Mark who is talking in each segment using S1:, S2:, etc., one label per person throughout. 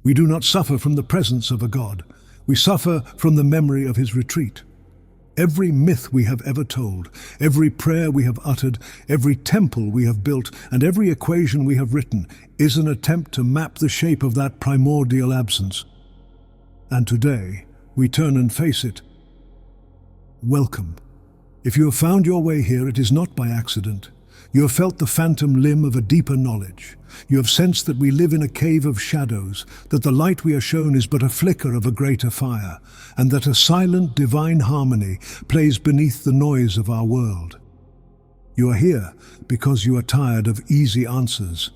S1: We do not suffer from the presence of a God. We suffer from the memory of his retreat. Every myth we have ever told, every prayer we have uttered, every temple we have built, and every equation we have written is an attempt to map the shape of that primordial absence. And today, we turn and face it. Welcome. If you have found your way here, it is not by accident. You have felt the phantom limb of a deeper knowledge. You have sensed that we live in a cave of shadows, that the light we are shown is but a flicker of a greater fire, and that a silent divine harmony plays beneath the noise of our world. You are here because you are tired of easy answers,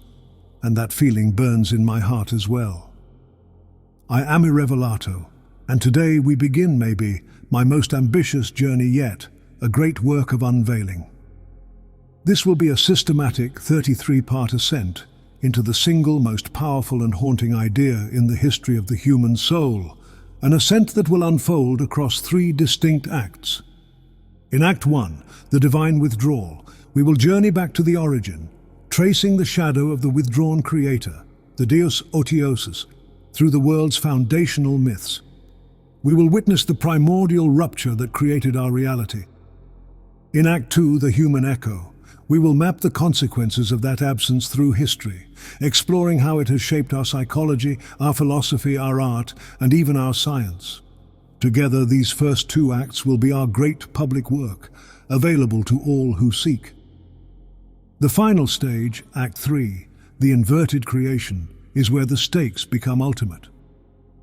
S1: and that feeling burns in my heart as well. I am Irevelato, and today we begin, maybe, my most ambitious journey yet, a great work of unveiling. This will be a systematic 33-part ascent into the single most powerful and haunting idea in the history of the human soul, an ascent that will unfold across 3 distinct acts. In Act 1, the Divine Withdrawal, we will journey back to the origin, tracing the shadow of the withdrawn creator, the Deus Otiosus, through the world's foundational myths. We will witness the primordial rupture that created our reality. In Act 2, the Human Echo, we will map the consequences of that absence through history, exploring how it has shaped our psychology, our philosophy, our art, and even our science. Together, these first 2 acts will be our great public work, available to all who seek. The final stage, Act 3, the inverted creation, is where the stakes become ultimate.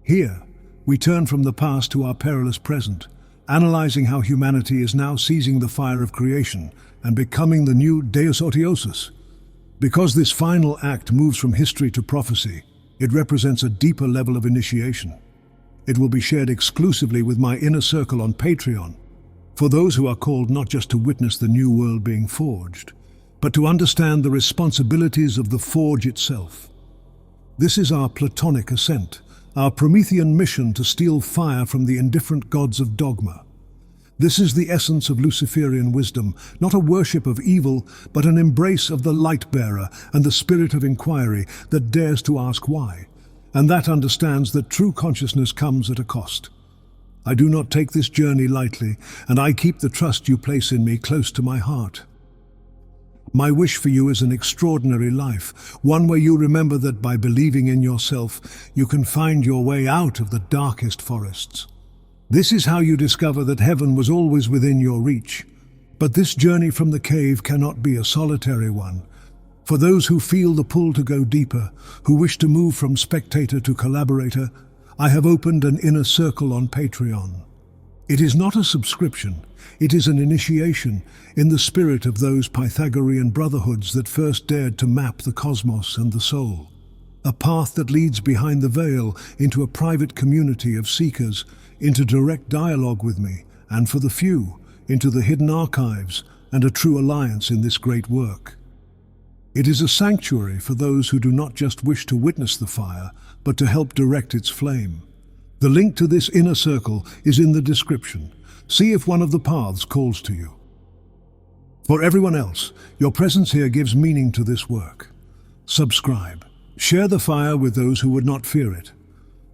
S1: Here, we turn from the past to our perilous present, analyzing how humanity is now seizing the fire of creation and becoming the new Deus Otiosus. Because this final act moves from history to prophecy, it represents a deeper level of initiation. It will be shared exclusively with my inner circle on Patreon, for those who are called not just to witness the new world being forged, but to understand the responsibilities of the forge itself. This is our Platonic ascent, our Promethean mission to steal fire from the indifferent gods of dogma. This is the essence of Luciferian wisdom, not a worship of evil, but an embrace of the light-bearer and the spirit of inquiry that dares to ask why, and that understands that true consciousness comes at a cost. I do not take this journey lightly, and I keep the trust you place in me close to my heart. My wish for you is an extraordinary life, one where you remember that by believing in yourself, you can find your way out of the darkest forests. This is how you discover that heaven was always within your reach. But this journey from the cave cannot be a solitary one. For those who feel the pull to go deeper, who wish to move from spectator to collaborator, I have opened an inner circle on Patreon. It is not a subscription, it is an initiation in the spirit of those Pythagorean brotherhoods that first dared to map the cosmos and the soul. A path that leads behind the veil into a private community of seekers, into direct dialogue with me, and for the few, into the hidden archives and a true alliance in this great work. It is a sanctuary for those who do not just wish to witness the fire, but to help direct its flame. The link to this inner circle is in the description. See if one of the paths calls to you. For everyone else, your presence here gives meaning to this work. Subscribe. Share the fire with those who would not fear it.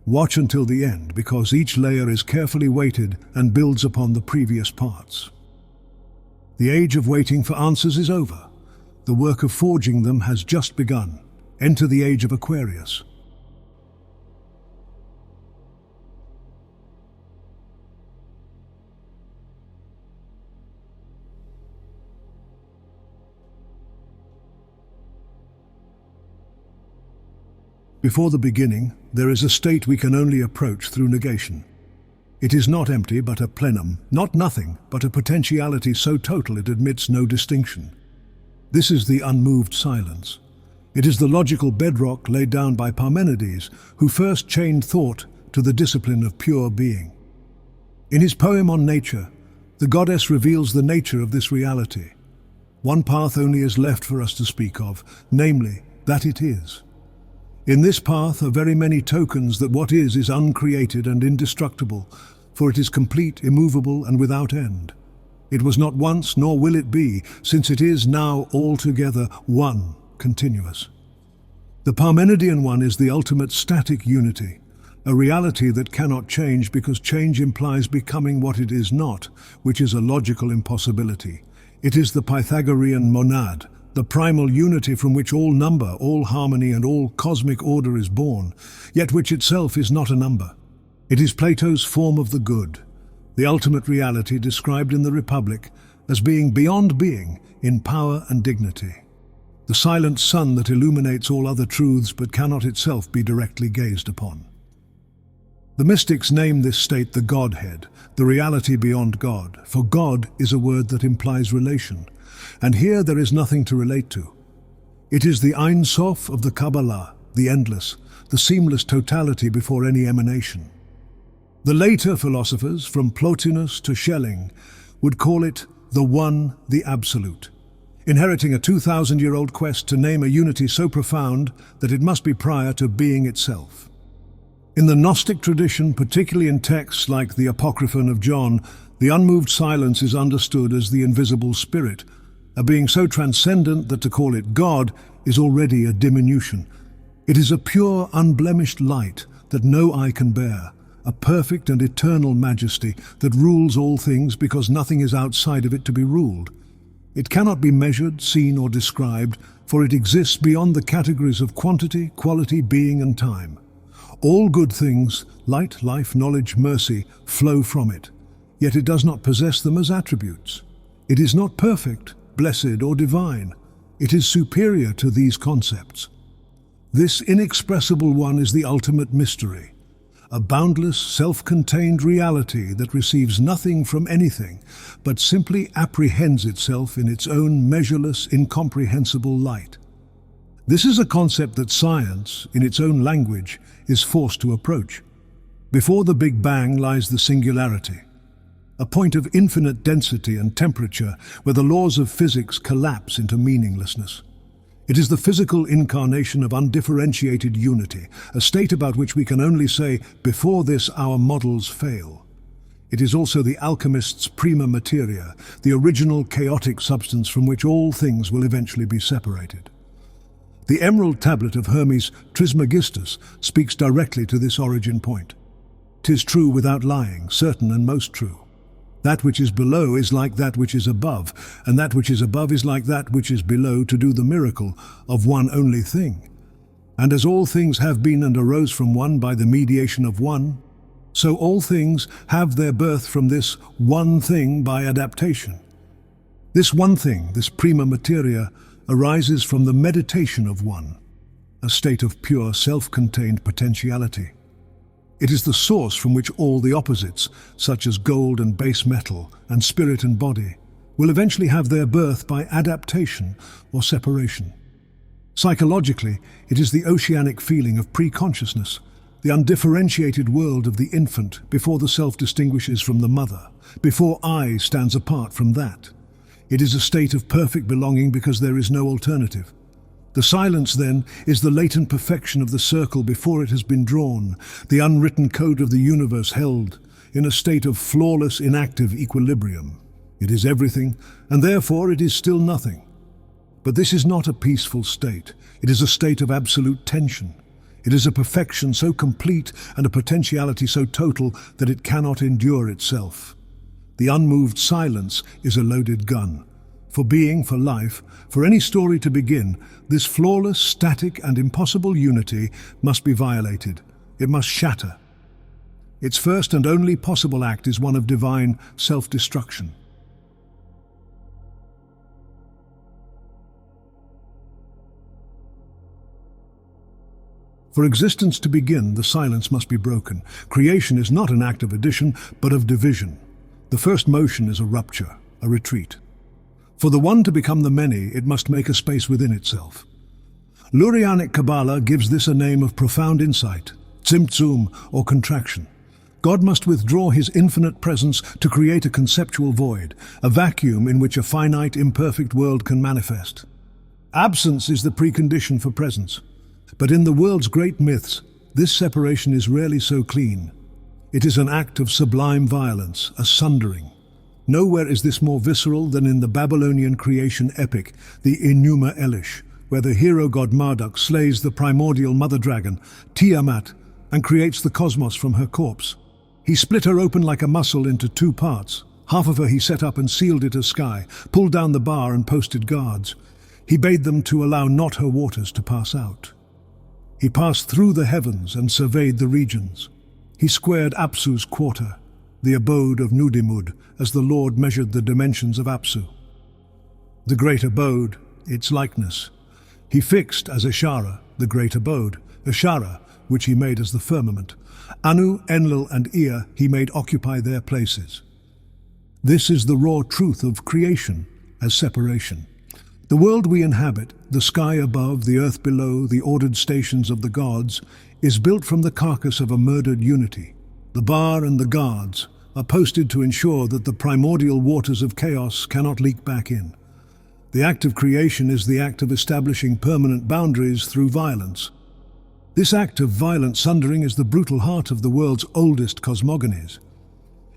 S1: Watch until the end, because each layer is carefully weighted and builds upon the previous parts. The age of waiting for answers is over. The work of forging them has just begun. Enter the age of Aquarius. Before the beginning, there is a state we can only approach through negation. It is not empty, but a plenum, not nothing, but a potentiality so total it admits no distinction. This is the unmoved silence. It is the logical bedrock laid down by Parmenides, who first chained thought to the discipline of pure being. In his poem on nature, the goddess reveals the nature of this reality. One path only is left for us to speak of, namely, that it is. In this path are very many tokens that what is uncreated and indestructible, for it is complete, immovable, and without end. It was not once, nor will it be, since it is now altogether one, continuous. The Parmenidean one is the ultimate static unity, a reality that cannot change because change implies becoming what it is not, which is a logical impossibility. It is the Pythagorean monad, the primal unity from which all number, all harmony and all cosmic order is born, yet which itself is not a number. It is Plato's form of the good, the ultimate reality described in the Republic as being beyond being in power and dignity. The silent sun that illuminates all other truths but cannot itself be directly gazed upon. The mystics name this state the Godhead, the reality beyond God, for God is a word that implies relation, and here there is nothing to relate to. It is the Ein Sof of the Kabbalah, the endless, the seamless totality before any emanation. The later philosophers, from Plotinus to Schelling, would call it the One, the Absolute, inheriting a 2,000-year-old quest to name a unity so profound that it must be prior to being itself. In the Gnostic tradition, particularly in texts like the Apocryphon of John, the unmoved silence is understood as the invisible spirit, a being so transcendent that to call it God is already a diminution. It is a pure, unblemished light that no eye can bear, a perfect and eternal majesty that rules all things because nothing is outside of it to be ruled. It cannot be measured, seen or described, for it exists beyond the categories of quantity, quality, being and time. All good things, light, life, knowledge, mercy, flow from it, yet it does not possess them as attributes. It is not perfect, blessed or divine. It is superior to these concepts. This inexpressible one is the ultimate mystery, a boundless, self-contained reality that receives nothing from anything, but simply apprehends itself in its own measureless, incomprehensible light. This is a concept that science, in its own language, is forced to approach. Before the Big Bang lies the singularity, a point of infinite density and temperature where the laws of physics collapse into meaninglessness. It is the physical incarnation of undifferentiated unity, a state about which we can only say, before this our models fail. It is also the alchemist's prima materia, the original chaotic substance from which all things will eventually be separated. The emerald tablet of Hermes Trismegistus speaks directly to this origin point. 'Tis true without lying, certain and most true. That which is below is like that which is above, and that which is above is like that which is below to do the miracle of one only thing. And as all things have been and arose from one by the mediation of one, so all things have their birth from this one thing by adaptation. This one thing, this prima materia, arises from the meditation of one, a state of pure self-contained potentiality. It is the source from which all the opposites, such as gold and base metal and spirit and body, will eventually have their birth by adaptation or separation. Psychologically, it is the oceanic feeling of pre-consciousness, the undifferentiated world of the infant before the self distinguishes from the mother, before I stands apart from that. It is a state of perfect belonging because there is no alternative. The silence, then, is the latent perfection of the circle before it has been drawn, the unwritten code of the universe held in a state of flawless, inactive equilibrium. It is everything, and therefore it is still nothing. But this is not a peaceful state. It is a state of absolute tension. It is a perfection so complete and a potentiality so total that it cannot endure itself. The unmoved silence is a loaded gun. For being, for life, for any story to begin, this flawless, static and impossible unity must be violated. It must shatter. Its first and only possible act is one of divine self-destruction. For existence to begin, the silence must be broken. Creation is not an act of addition, but of division. The first motion is a rupture, a retreat. For the one to become the many, it must make a space within itself. Lurianic Kabbalah gives this a name of profound insight, Tzimtzum or contraction. God must withdraw his infinite presence to create a conceptual void, a vacuum in which a finite, imperfect world can manifest. Absence is the precondition for presence. But in the world's great myths, this separation is rarely so clean. It is an act of sublime violence, a sundering. Nowhere is this more visceral than in the Babylonian creation epic, the Enuma Elish, where the hero god Marduk slays the primordial mother dragon, Tiamat, and creates the cosmos from her corpse. He split her open like a mussel into two parts. Half of her he set up and sealed it as sky, pulled down the bar and posted guards. He bade them to allow not her waters to pass out. He passed through the heavens and surveyed the regions. He squared Apsu's quarter, the abode of Nudimud, as the Lord measured the dimensions of Apsu. The great abode, its likeness, he fixed as Ishara, the great abode, Ishara, which he made as the firmament. Anu, Enlil, and Ea he made occupy their places. This is the raw truth of creation as separation. The world we inhabit, the sky above, the earth below, the ordered stations of the gods, is built from the carcass of a murdered unity. The bar and the guards are posted to ensure that the primordial waters of chaos cannot leak back in. The act of creation is the act of establishing permanent boundaries through violence. This act of violent sundering is the brutal heart of the world's oldest cosmogonies.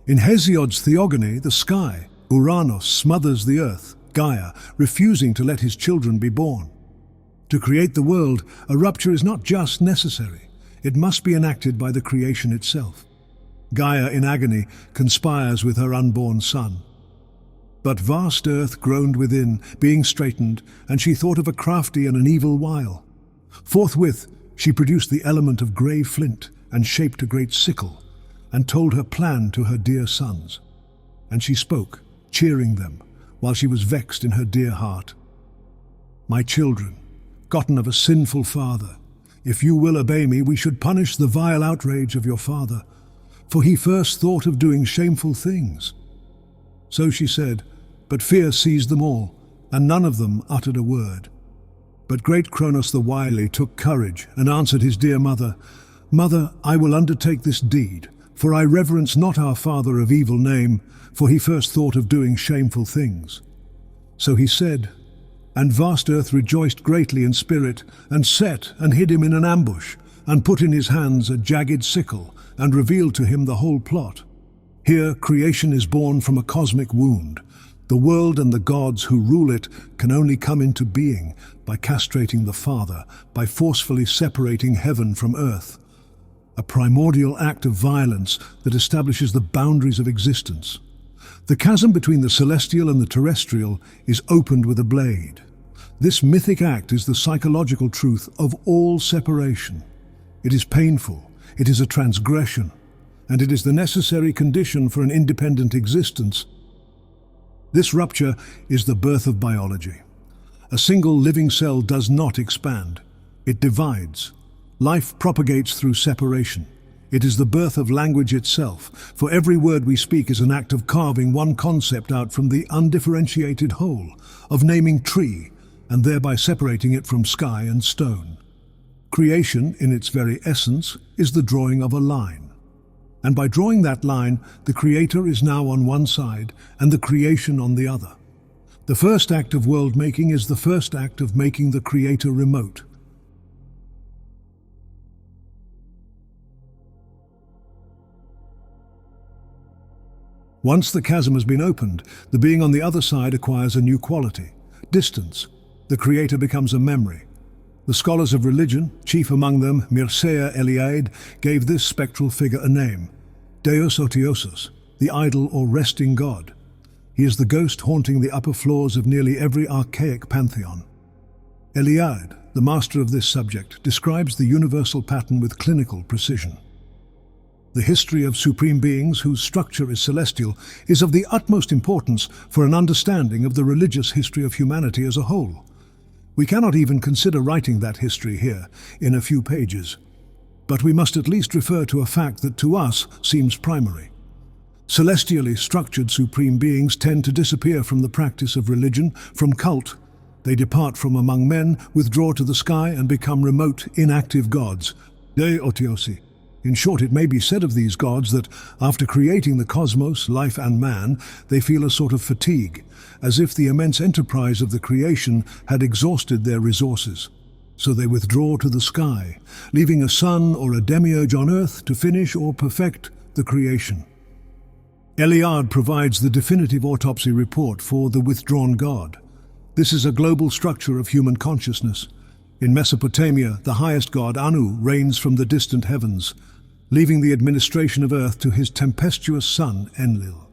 S1: In Hesiod's Theogony, the sky, Uranos, smothers the earth, Gaia, refusing to let his children be born. To create the world, a rupture is not just necessary, it must be enacted by the creation itself. Gaia, in agony, conspires with her unborn son. But vast earth groaned within, being straightened, and she thought of a crafty and an evil wile. Forthwith, she produced the element of grey flint, and shaped a great sickle, and told her plan to her dear sons. And she spoke, cheering them, while she was vexed in her dear heart. My children, gotten of a sinful father, if you will obey me, we should punish the vile outrage of your father, for he first thought of doing shameful things. So she said, but fear seized them all, and none of them uttered a word. But great Kronos the wily took courage and answered his dear mother, Mother, I will undertake this deed, for I reverence not our father of evil name, for he first thought of doing shameful things. So he said, and vast earth rejoiced greatly in spirit, and set and hid him in an ambush, and put in his hands a jagged sickle, and revealed to him the whole plot. Here creation is born from a cosmic wound. The world and the gods who rule it can only come into being by castrating the Father, by forcefully separating heaven from earth. A primordial act of violence that establishes the boundaries of existence. The chasm between the celestial and the terrestrial is opened with a blade. This mythic act is the psychological truth of all separation. It is painful, it is a transgression, and it is the necessary condition for an independent existence. This rupture is the birth of biology. A single living cell does not expand. It divides. Life propagates through separation. It is the birth of language itself, for every word we speak is an act of carving one concept out from the undifferentiated whole, of naming tree, and thereby separating it from sky and stone. Creation, in its very essence, is the drawing of a line. And by drawing that line, the Creator is now on one side, and the creation on the other. The first act of world-making is the first act of making the Creator remote. Once the chasm has been opened, the being on the other side acquires a new quality, distance. The Creator becomes a memory. The scholars of religion, chief among them Mircea Eliade, gave this spectral figure a name, Deus Otiosus, the idle or resting god. He is the ghost haunting the upper floors of nearly every archaic pantheon. Eliade, the master of this subject, describes the universal pattern with clinical precision. The history of supreme beings whose structure is celestial is of the utmost importance for an understanding of the religious history of humanity as a whole. We cannot even consider writing that history here, in a few pages. But we must at least refer to a fact that to us seems primary. Celestially structured supreme beings tend to disappear from the practice of religion, from cult. They depart from among men, withdraw to the sky, and become remote, inactive gods, Deus Otiosi. In short, it may be said of these gods that, after creating the cosmos, life and man, they feel a sort of fatigue, as if the immense enterprise of the creation had exhausted their resources. So they withdraw to the sky, leaving a sun or a demiurge on earth to finish or perfect the creation. Eliade provides the definitive autopsy report for the Withdrawn God. This is a global structure of human consciousness. In Mesopotamia, the highest god, Anu, reigns from the distant heavens, leaving the administration of earth to his tempestuous son, Enlil.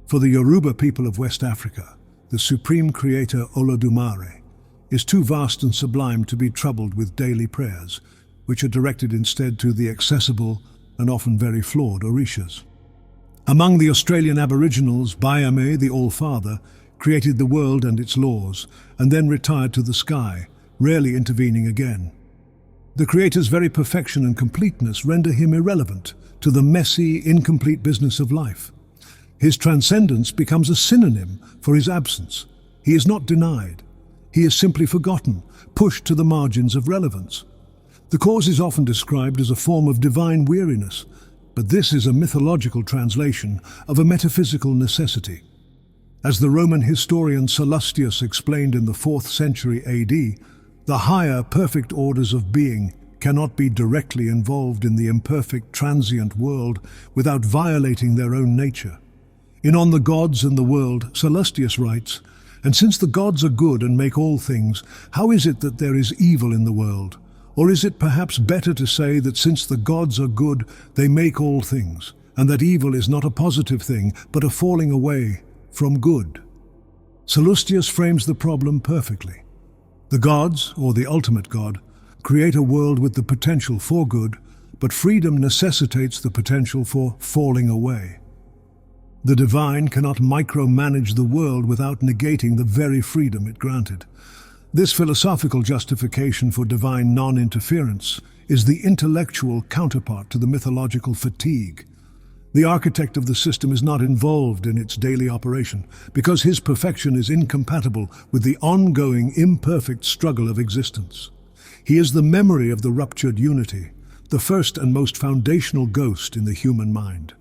S1: For the Yoruba people of West Africa, the supreme creator, Olodumare, is too vast and sublime to be troubled with daily prayers, which are directed instead to the accessible and often very flawed Orishas. Among the Australian Aboriginals, Baiame, the All-Father, created the world and its laws, and then retired to the sky, rarely intervening again. The Creator's very perfection and completeness render him irrelevant to the messy, incomplete business of life. His transcendence becomes a synonym for his absence. He is not denied. He is simply forgotten, pushed to the margins of relevance. The cause is often described as a form of divine weariness, but this is a mythological translation of a metaphysical necessity. As the Roman historian Sallustius explained in the 4th century AD, the higher perfect orders of being cannot be directly involved in the imperfect transient world without violating their own nature. In On the Gods and the World, Sallustius writes, "And since the gods are good and make all things, how is it that there is evil in the world? Or is it perhaps better to say that since the gods are good, they make all things, and that evil is not a positive thing, but a falling away from good?" Sallustius frames the problem perfectly. The gods, or the ultimate God, create a world with the potential for good, but freedom necessitates the potential for falling away. The divine cannot micromanage the world without negating the very freedom it granted. This philosophical justification for divine non-interference is the intellectual counterpart to the mythological fatigue. The architect of the system is not involved in its daily operation because his perfection is incompatible with the ongoing imperfect struggle of existence. He is the memory of the ruptured unity, the first and most foundational ghost in the human mind.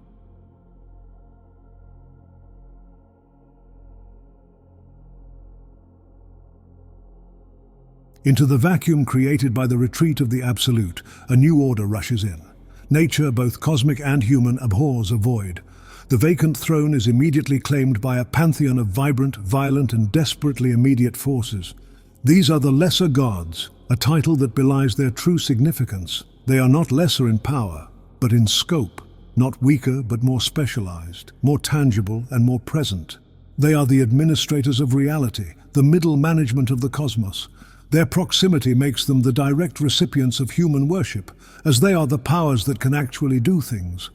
S1: Into the vacuum created by the retreat of the Absolute, a new order rushes in. Nature, both cosmic and human, abhors a void. The vacant throne is immediately claimed by a pantheon of vibrant, violent, and desperately immediate forces. These are the lesser gods, a title that belies their true significance. They are not lesser in power, but in scope, not weaker but more specialized, more tangible and more present. They are the administrators of reality, the middle management of the cosmos. Their proximity makes them the direct recipients of human worship, as they are the powers that can actually do things.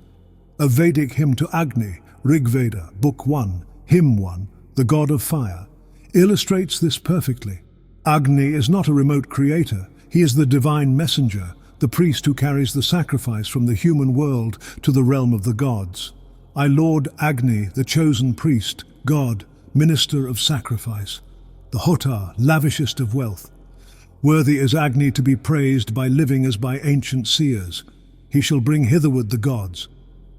S1: A Vedic hymn to Agni, Rig Veda, Book 1, Hymn 1, the god of fire, illustrates this perfectly. Agni is not a remote creator, he is the divine messenger, the priest who carries the sacrifice from the human world to the realm of the gods. I laud Agni, the chosen priest, god, minister of sacrifice, the Hotar, lavishest of wealth. Worthy is Agni to be praised by living as by ancient seers. He shall bring hitherward the gods.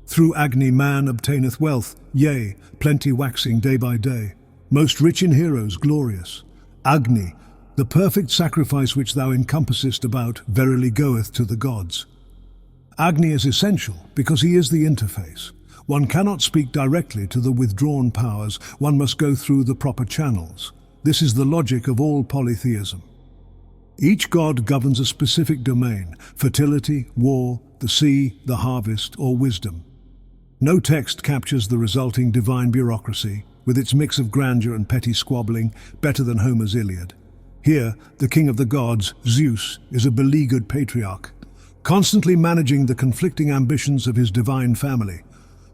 S1: Through Agni man obtaineth wealth, yea, plenty waxing day by day. Most rich in heroes, glorious. Agni, the perfect sacrifice which thou encompassest about, verily goeth to the gods. Agni is essential because he is the interface. One cannot speak directly to the withdrawn powers, one must go through the proper channels. This is the logic of all polytheism. Each god governs a specific domain: fertility, war, the sea, the harvest, or wisdom. No text captures the resulting divine bureaucracy, with its mix of grandeur and petty squabbling, better than Homer's Iliad. Here, the king of the gods, Zeus, is a beleaguered patriarch, constantly managing the conflicting ambitions of his divine family,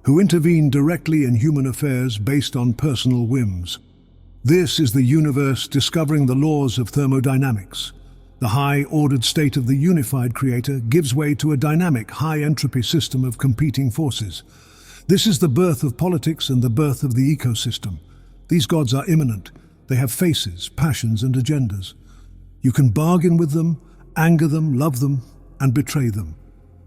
S1: who intervene directly in human affairs based on personal whims. This is the universe discovering the laws of thermodynamics. The high-ordered state of the unified creator gives way to a dynamic, high-entropy system of competing forces. This is the birth of politics and the birth of the ecosystem. These gods are immanent. They have faces, passions, and agendas. You can bargain with them, anger them, love them, and betray them.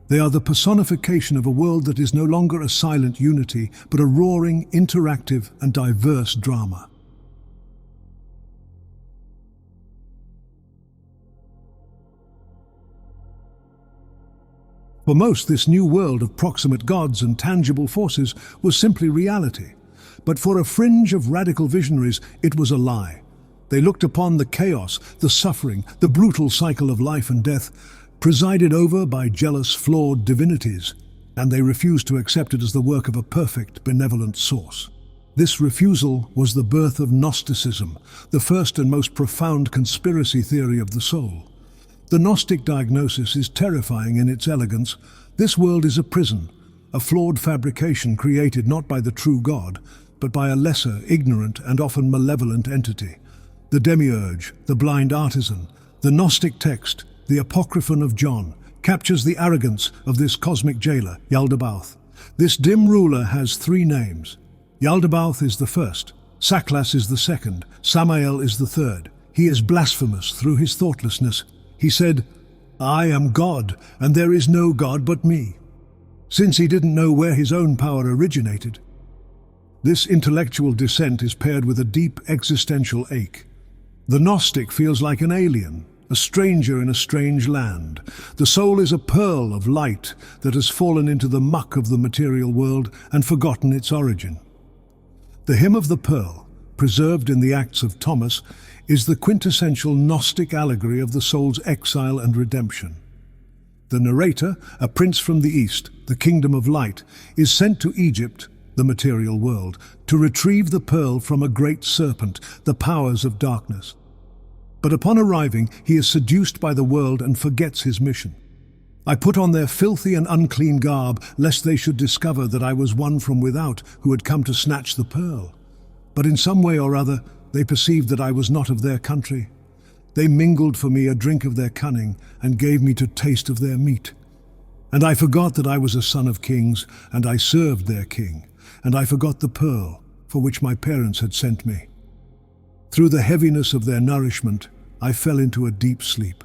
S1: They are the personification of a world that is no longer a silent unity, but a roaring, interactive, and diverse drama. For most, this new world of proximate gods and tangible forces was simply reality. But for a fringe of radical visionaries, it was a lie. They looked upon the chaos, the suffering, the brutal cycle of life and death, presided over by jealous, flawed divinities, and they refused to accept it as the work of a perfect, benevolent source. This refusal was the birth of Gnosticism, the first and most profound conspiracy theory of the soul. The Gnostic diagnosis is terrifying in its elegance. This world is a prison, a flawed fabrication created not by the true God, but by a lesser, ignorant, and often malevolent entity. The demiurge, the blind artisan, the Gnostic text, the Apocryphon of John, captures the arrogance of this cosmic jailer, Yaldabaoth. This dim ruler has three names. Yaldabaoth is the first, Saklas is the second, Samael is the third. He is blasphemous through his thoughtlessness. He said, "I am God, and there is no God but me," since he didn't know where his own power originated. This intellectual dissent is paired with a deep existential ache. The Gnostic feels like an alien, a stranger in a strange land. The soul is a pearl of light that has fallen into the muck of the material world and forgotten its origin. The hymn of the pearl, preserved in the Acts of Thomas, is the quintessential Gnostic allegory of the soul's exile and redemption. The narrator, a prince from the east, the kingdom of light, is sent to Egypt, the material world, to retrieve the pearl from a great serpent, the powers of darkness. But upon arriving, he is seduced by the world and forgets his mission. "I put on their filthy and unclean garb, lest they should discover that I was one from without who had come to snatch the pearl. But in some way or other, they perceived that I was not of their country. They mingled for me a drink of their cunning, and gave me to taste of their meat. And I forgot that I was a son of kings, and I served their king. And I forgot the pearl, for which my parents had sent me. Through the heaviness of their nourishment, I fell into a deep sleep."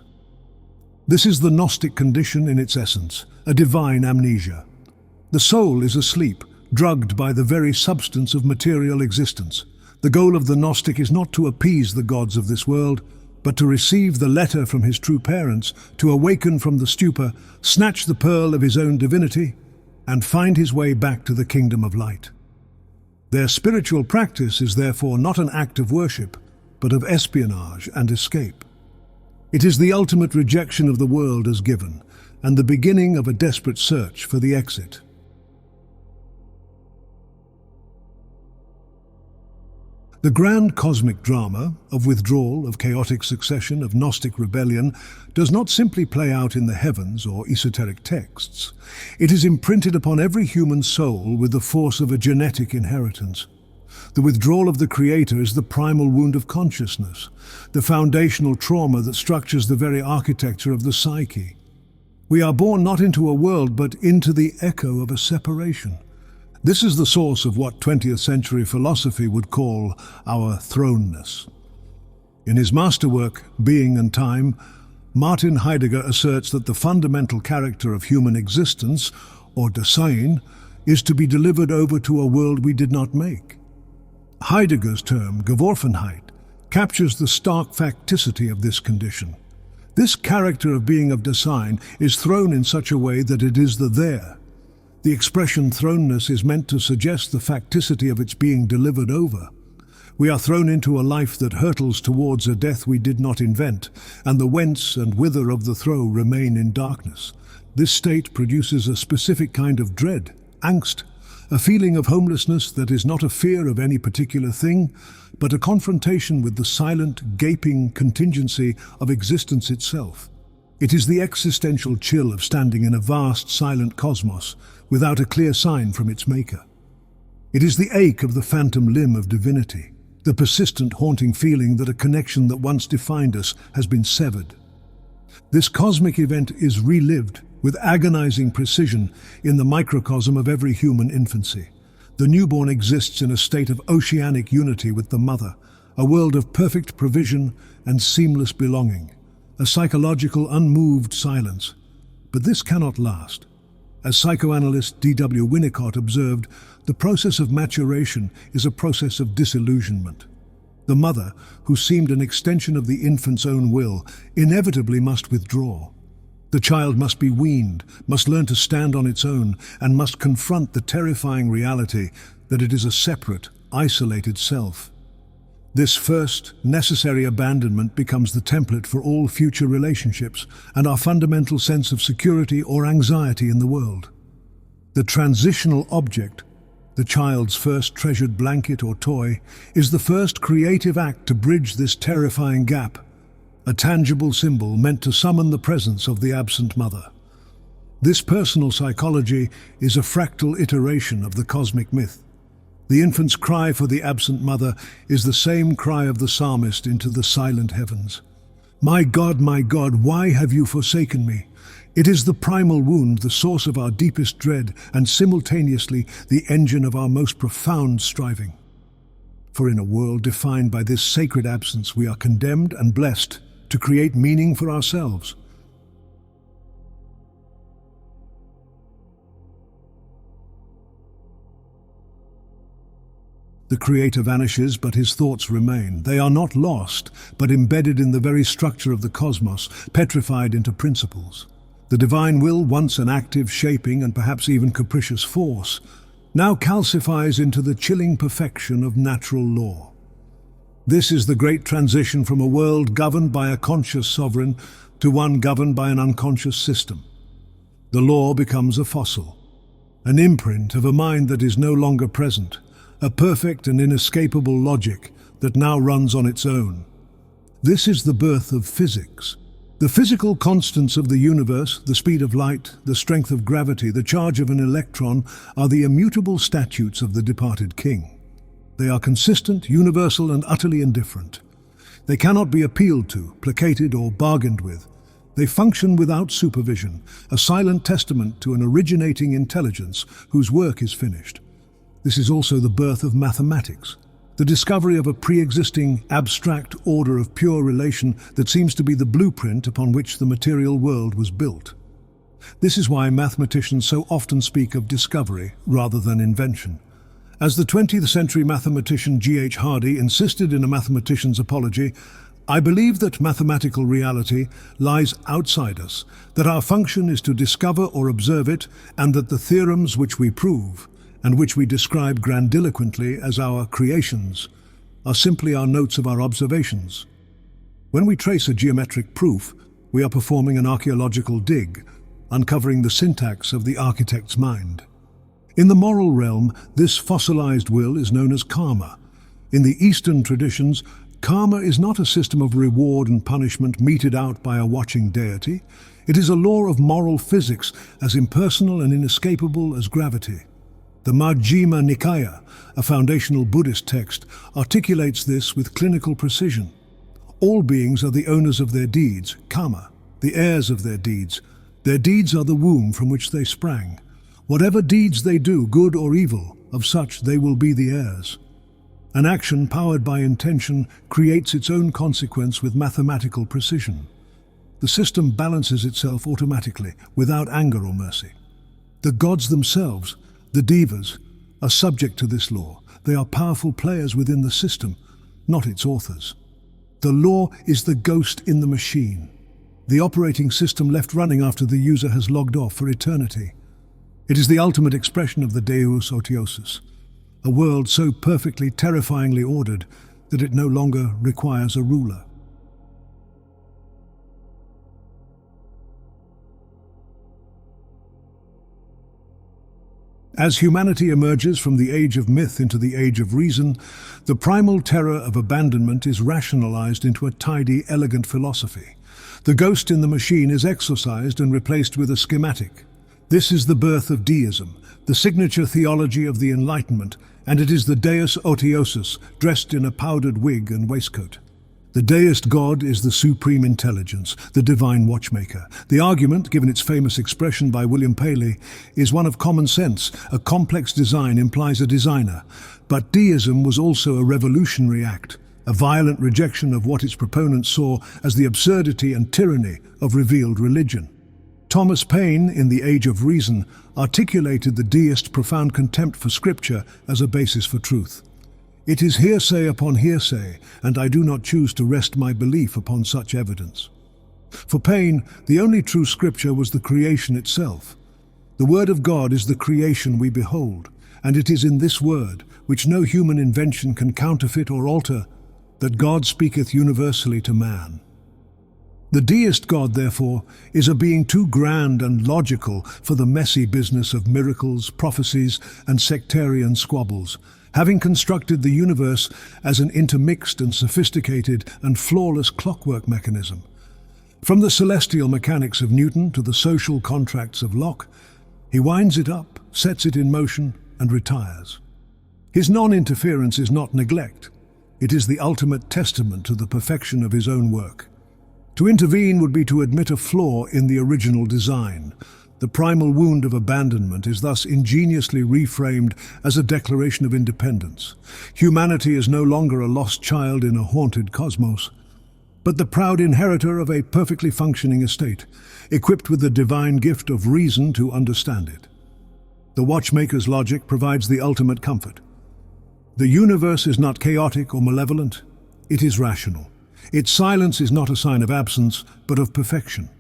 S1: This is the Gnostic condition in its essence, a divine amnesia. The soul is asleep, drugged by the very substance of material existence. The goal of the Gnostic is not to appease the gods of this world, but to receive the letter from his true parents, to awaken from the stupor, snatch the pearl of his own divinity, and find his way back to the kingdom of light. Their spiritual practice is therefore not an act of worship, but of espionage and escape. It is the ultimate rejection of the world as given, and the beginning of a desperate search for the exit. The grand cosmic drama of withdrawal, of chaotic succession, of Gnostic rebellion does not simply play out in the heavens or esoteric texts. It is imprinted upon every human soul with the force of a genetic inheritance. The withdrawal of the Creator is the primal wound of consciousness, the foundational trauma that structures the very architecture of the psyche. We are born not into a world, but into the echo of a separation. This is the source of what 20th century philosophy would call our thrownness. In his masterwork, Being and Time, Martin Heidegger asserts that the fundamental character of human existence, or Dasein, is to be delivered over to a world we did not make. Heidegger's term, Geworfenheit, captures the stark facticity of this condition. This character of being of Dasein is thrown in such a way that it is the there. The expression thrownness is meant to suggest the facticity of its being delivered over. We are thrown into a life that hurtles towards a death we did not invent, and the whence and whither of the throw remain in darkness. This state produces a specific kind of dread, angst, a feeling of homelessness that is not a fear of any particular thing, but a confrontation with the silent, gaping contingency of existence itself. It is the existential chill of standing in a vast, silent cosmos, without a clear sign from its maker. It is the ache of the phantom limb of divinity, the persistent haunting feeling that a connection that once defined us has been severed. This cosmic event is relived with agonizing precision in the microcosm of every human infancy. The newborn exists in a state of oceanic unity with the mother, a world of perfect provision and seamless belonging, a psychological unmoved silence. But this cannot last. As psychoanalyst D.W. Winnicott observed, the process of maturation is a process of disillusionment. The mother, who seemed an extension of the infant's own will, inevitably must withdraw. The child must be weaned, must learn to stand on its own, and must confront the terrifying reality that it is a separate, isolated self. This first, necessary abandonment becomes the template for all future relationships and our fundamental sense of security or anxiety in the world. The transitional object, the child's first treasured blanket or toy, is the first creative act to bridge this terrifying gap, a tangible symbol meant to summon the presence of the absent mother. This personal psychology is a fractal iteration of the cosmic myth. The infant's cry for the absent mother is the same cry of the psalmist into the silent heavens. My God, why have you forsaken me?" It is the primal wound, the source of our deepest dread, and simultaneously the engine of our most profound striving. For in a world defined by this sacred absence, we are condemned and blessed to create meaning for ourselves. The Creator vanishes, but his thoughts remain. They are not lost, but embedded in the very structure of the cosmos, petrified into principles. The divine will, once an active, shaping, and perhaps even capricious force, now calcifies into the chilling perfection of natural law. This is the great transition from a world governed by a conscious sovereign to one governed by an unconscious system. The law becomes a fossil, an imprint of a mind that is no longer present, a perfect and inescapable logic that now runs on its own. This is the birth of physics. The physical constants of the universe, the speed of light, the strength of gravity, the charge of an electron, are the immutable statutes of the departed king. They are consistent, universal, and utterly indifferent. They cannot be appealed to, placated, or bargained with. They function without supervision, a silent testament to an originating intelligence whose work is finished. This is also the birth of mathematics, the discovery of a pre-existing abstract order of pure relation that seems to be the blueprint upon which the material world was built. This is why mathematicians so often speak of discovery rather than invention. As the 20th century mathematician G.H. Hardy insisted in A Mathematician's Apology, "I believe that mathematical reality lies outside us, that our function is to discover or observe it, and that the theorems which we prove, and which we describe grandiloquently as our creations, are simply our notes of our observations. When we trace a geometric proof, we are performing an archaeological dig, uncovering the syntax of the architect's mind." In the moral realm, this fossilized will is known as karma. In the Eastern traditions, karma is not a system of reward and punishment meted out by a watching deity. It is a law of moral physics, as impersonal and inescapable as gravity. The Majjhima Nikaya, a foundational Buddhist text, articulates this with clinical precision. All beings are the owners of their deeds, karma, the heirs of their deeds. Their deeds are the womb from which they sprang. Whatever deeds they do, good or evil, of such they will be the heirs. An action powered by intention creates its own consequence with mathematical precision. The system balances itself automatically, without anger or mercy. The gods themselves, the devas, are subject to this law. They are powerful players within the system, not its authors. The law is the ghost in the machine, the operating system left running after the user has logged off for eternity. It is the ultimate expression of the Deus Otiosus, a world so perfectly, terrifyingly ordered that it no longer requires a ruler. As humanity emerges from the age of myth into the age of reason, the primal terror of abandonment is rationalized into a tidy, elegant philosophy. The ghost in the machine is exorcised and replaced with a schematic. This is the birth of deism, the signature theology of the Enlightenment, and it is the Deus Otiosus dressed in a powdered wig and waistcoat. The deist God is the supreme intelligence, the divine watchmaker. The argument, given its famous expression by William Paley, is one of common sense. A complex design implies a designer. But deism was also a revolutionary act, a violent rejection of what its proponents saw as the absurdity and tyranny of revealed religion. Thomas Paine, in The Age of Reason, articulated the deist's profound contempt for Scripture as a basis for truth. "It is hearsay upon hearsay, and I do not choose to rest my belief upon such evidence." For Paine, the only true Scripture was the creation itself. The Word of God is the creation we behold, and it is in this Word, which no human invention can counterfeit or alter, that God speaketh universally to man. The deist God, therefore, is a being too grand and logical for the messy business of miracles, prophecies, and sectarian squabbles, having constructed the universe as an intermixed and sophisticated and flawless clockwork mechanism. From the celestial mechanics of Newton to the social contracts of Locke, he winds it up, sets it in motion, and retires. His non-interference is not neglect. It is the ultimate testament to the perfection of his own work. To intervene would be to admit a flaw in the original design. The primal wound of abandonment is thus ingeniously reframed as a declaration of independence. Humanity is no longer a lost child in a haunted cosmos, but the proud inheritor of a perfectly functioning estate, equipped with the divine gift of reason to understand it. The watchmaker's logic provides the ultimate comfort. The universe is not chaotic or malevolent, it is rational. Its silence is not a sign of absence, but of perfection.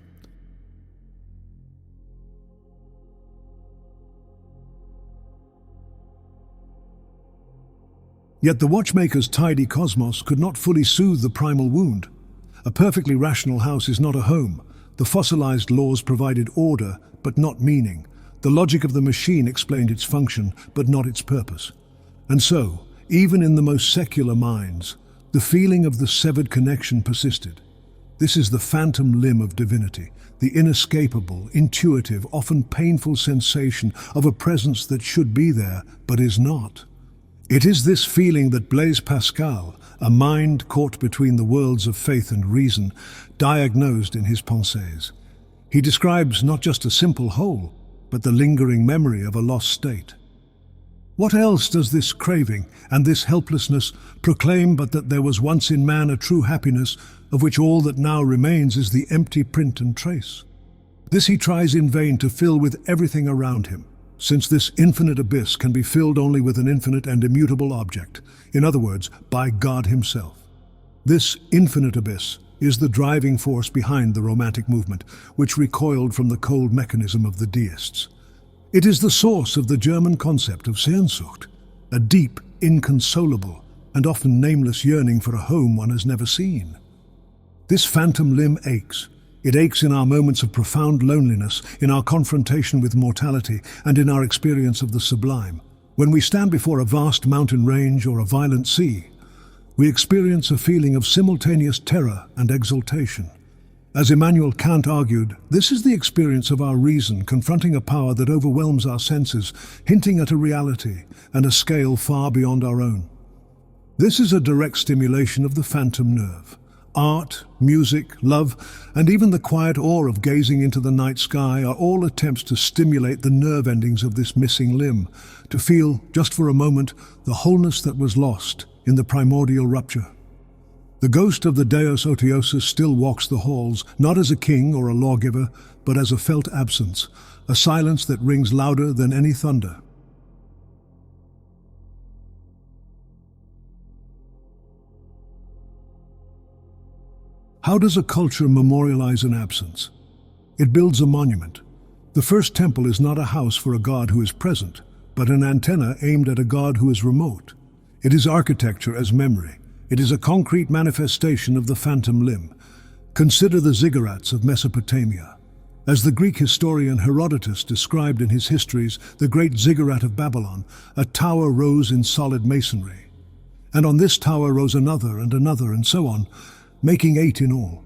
S1: Yet the watchmaker's tidy cosmos could not fully soothe the primal wound. A perfectly rational house is not a home. The fossilized laws provided order, but not meaning. The logic of the machine explained its function, but not its purpose. And so, even in the most secular minds, the feeling of the severed connection persisted. This is the phantom limb of divinity, the inescapable, intuitive, often painful sensation of a presence that should be there, but is not. It is this feeling that Blaise Pascal, a mind caught between the worlds of faith and reason, diagnosed in his Pensées. He describes not just a simple whole, but the lingering memory of a lost state. What else does this craving and this helplessness proclaim but that there was once in man a true happiness, of which all that now remains is the empty print and trace? This he tries in vain to fill with everything around him, since this infinite abyss can be filled only with an infinite and immutable object, in other words, by God himself. This infinite abyss is the driving force behind the Romantic movement, which recoiled from the cold mechanism of the deists. It is the source of the German concept of Sehnsucht, a deep, inconsolable, and often nameless yearning for a home one has never seen. This phantom limb aches. It aches in our moments of profound loneliness, in our confrontation with mortality, and in our experience of the sublime. When we stand before a vast mountain range or a violent sea, we experience a feeling of simultaneous terror and exultation. As Immanuel Kant argued, this is the experience of our reason confronting a power that overwhelms our senses, hinting at a reality and a scale far beyond our own. This is a direct stimulation of the phantom nerve. Art, music, love, and even the quiet awe of gazing into the night sky are all attempts to stimulate the nerve endings of this missing limb, to feel, just for a moment, the wholeness that was lost in the primordial rupture. The ghost of the Deus Otiosus still walks the halls, not as a king or a lawgiver, but as a felt absence, a silence that rings louder than any thunder. How does a culture memorialize an absence? It builds a monument. The first temple is not a house for a god who is present, but an antenna aimed at a god who is remote. It is architecture as memory. It is a concrete manifestation of the phantom limb. Consider the ziggurats of Mesopotamia. As the Greek historian Herodotus described in his histories, the great ziggurat of Babylon, a tower rose in solid masonry. And on this tower rose another, and so on, making 8 in all.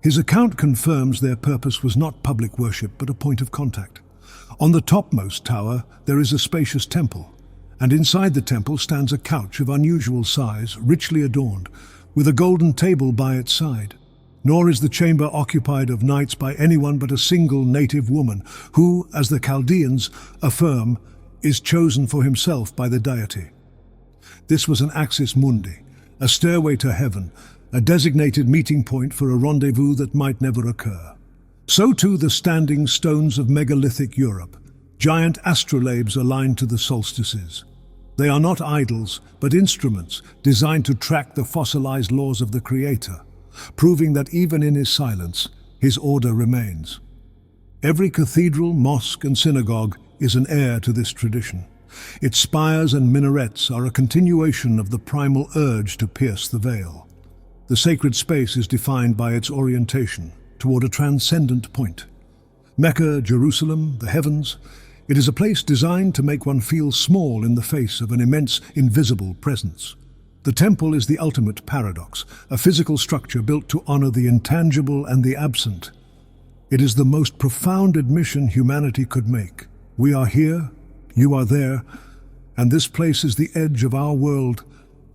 S1: His account confirms their purpose was not public worship, but a point of contact. On the topmost tower, there is a spacious temple, and inside the temple stands a couch of unusual size, richly adorned, with a golden table by its side. Nor is the chamber occupied of nights by anyone but a single native woman, who, as the Chaldeans affirm, is chosen for himself by the deity. This was an axis mundi, a stairway to heaven, a designated meeting point for a rendezvous that might never occur. So too the standing stones of megalithic Europe, giant astrolabes aligned to the solstices. They are not idols, but instruments designed to track the fossilized laws of the Creator, proving that even in his silence, his order remains. Every cathedral, mosque, and synagogue is an heir to this tradition. Its spires and minarets are a continuation of the primal urge to pierce the veil. The sacred space is defined by its orientation toward a transcendent point. Mecca, Jerusalem, the heavens, it is a place designed to make one feel small in the face of an immense, invisible presence. The temple is the ultimate paradox, a physical structure built to honor the intangible and the absent. It is the most profound admission humanity could make. We are here, you are there, and this place is the edge of our world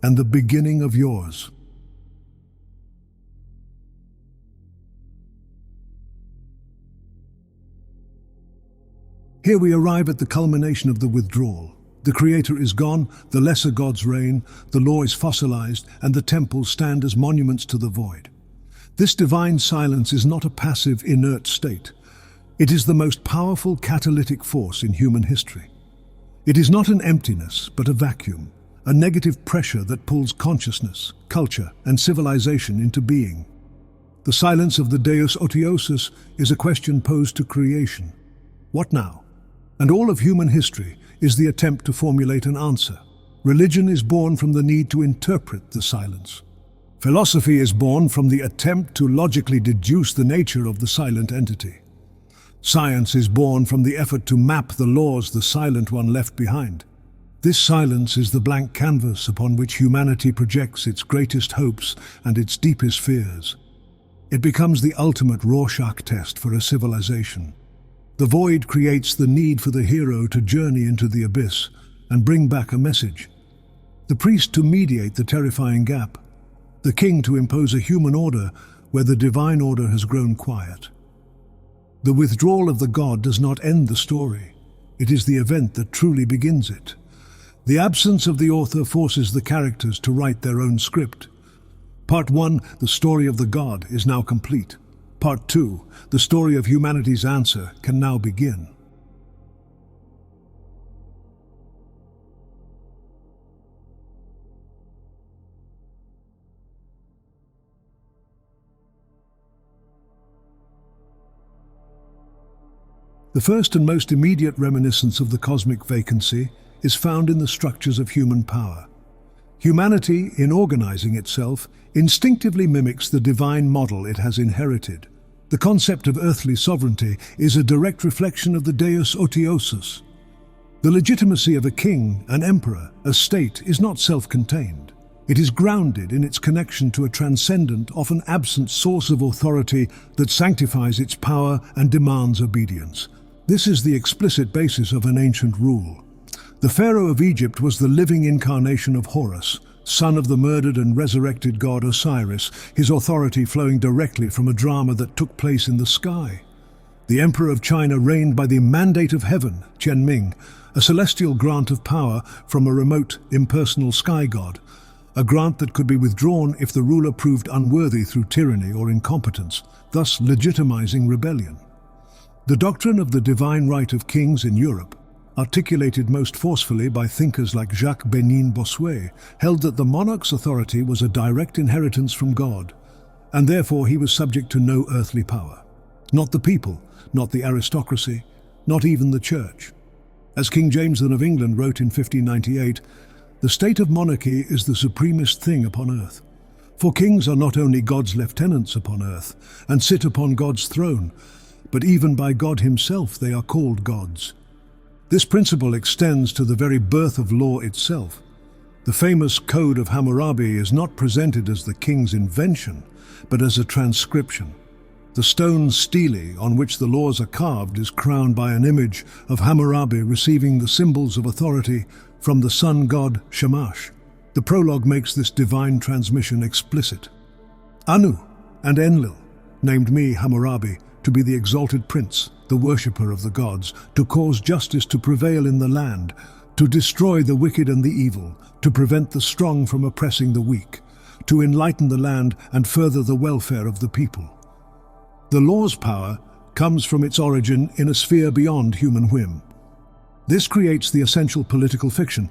S1: and the beginning of yours. Here we arrive at the culmination of the withdrawal. The Creator is gone, the lesser gods reign, the law is fossilized, and the temples stand as monuments to the void. This divine silence is not a passive, inert state. It is the most powerful catalytic force in human history. It is not an emptiness, but a vacuum, a negative pressure that pulls consciousness, culture, and civilization into being. The silence of the Deus Otiosus is a question posed to creation. What now? And all of human history is the attempt to formulate an answer. Religion is born from the need to interpret the silence. Philosophy is born from the attempt to logically deduce the nature of the silent entity. Science is born from the effort to map the laws the silent one left behind. This silence is the blank canvas upon which humanity projects its greatest hopes and its deepest fears. It becomes the ultimate Rorschach test for a civilization. The void creates the need for the hero to journey into the abyss and bring back a message. The priest to mediate the terrifying gap. The king to impose a human order where the divine order has grown quiet. The withdrawal of the god does not end the story. It is the event that truly begins it. The absence of the author forces the characters to write their own script. Part 1, the story of the god, is now complete. Part 2, the story of humanity's answer, can now begin. The first and most immediate reminiscence of the cosmic vacancy is found in the structures of human power. Humanity, in organizing itself, instinctively mimics the divine model it has inherited. The concept of earthly sovereignty is a direct reflection of the Deus Otiosus. The legitimacy of a king, an emperor, a state is not self-contained. It is grounded in its connection to a transcendent, often absent source of authority that sanctifies its power and demands obedience. This is the explicit basis of an ancient rule. The Pharaoh of Egypt was the living incarnation of Horus, son of the murdered and resurrected god Osiris, his authority flowing directly from a drama that took place in the sky. The Emperor of China reigned by the mandate of heaven, Ming, a celestial grant of power from a remote, impersonal sky god, a grant that could be withdrawn if the ruler proved unworthy through tyranny or incompetence, thus legitimizing rebellion. The doctrine of the divine right of kings in Europe, articulated most forcefully by thinkers like Jacques Benin Bossuet, held that the monarch's authority was a direct inheritance from God, and therefore he was subject to no earthly power. Not the people, not the aristocracy, not even the church. As King James of England wrote in 1598, "The state of monarchy is the supremest thing upon earth. For kings are not only God's lieutenants upon earth, and sit upon God's throne, but even by God himself they are called gods." This principle extends to the very birth of law itself. The famous Code of Hammurabi is not presented as the king's invention, but as a transcription. The stone stele on which the laws are carved is crowned by an image of Hammurabi receiving the symbols of authority from the sun god Shamash. The prologue makes this divine transmission explicit. Anu and Enlil named me, Hammurabi, to be the exalted prince, the worshipper of the gods, to cause justice to prevail in the land, to destroy the wicked and the evil, to prevent the strong from oppressing the weak, to enlighten the land and further the welfare of the people. The law's power comes from its origin in a sphere beyond human whim. This creates the essential political fiction.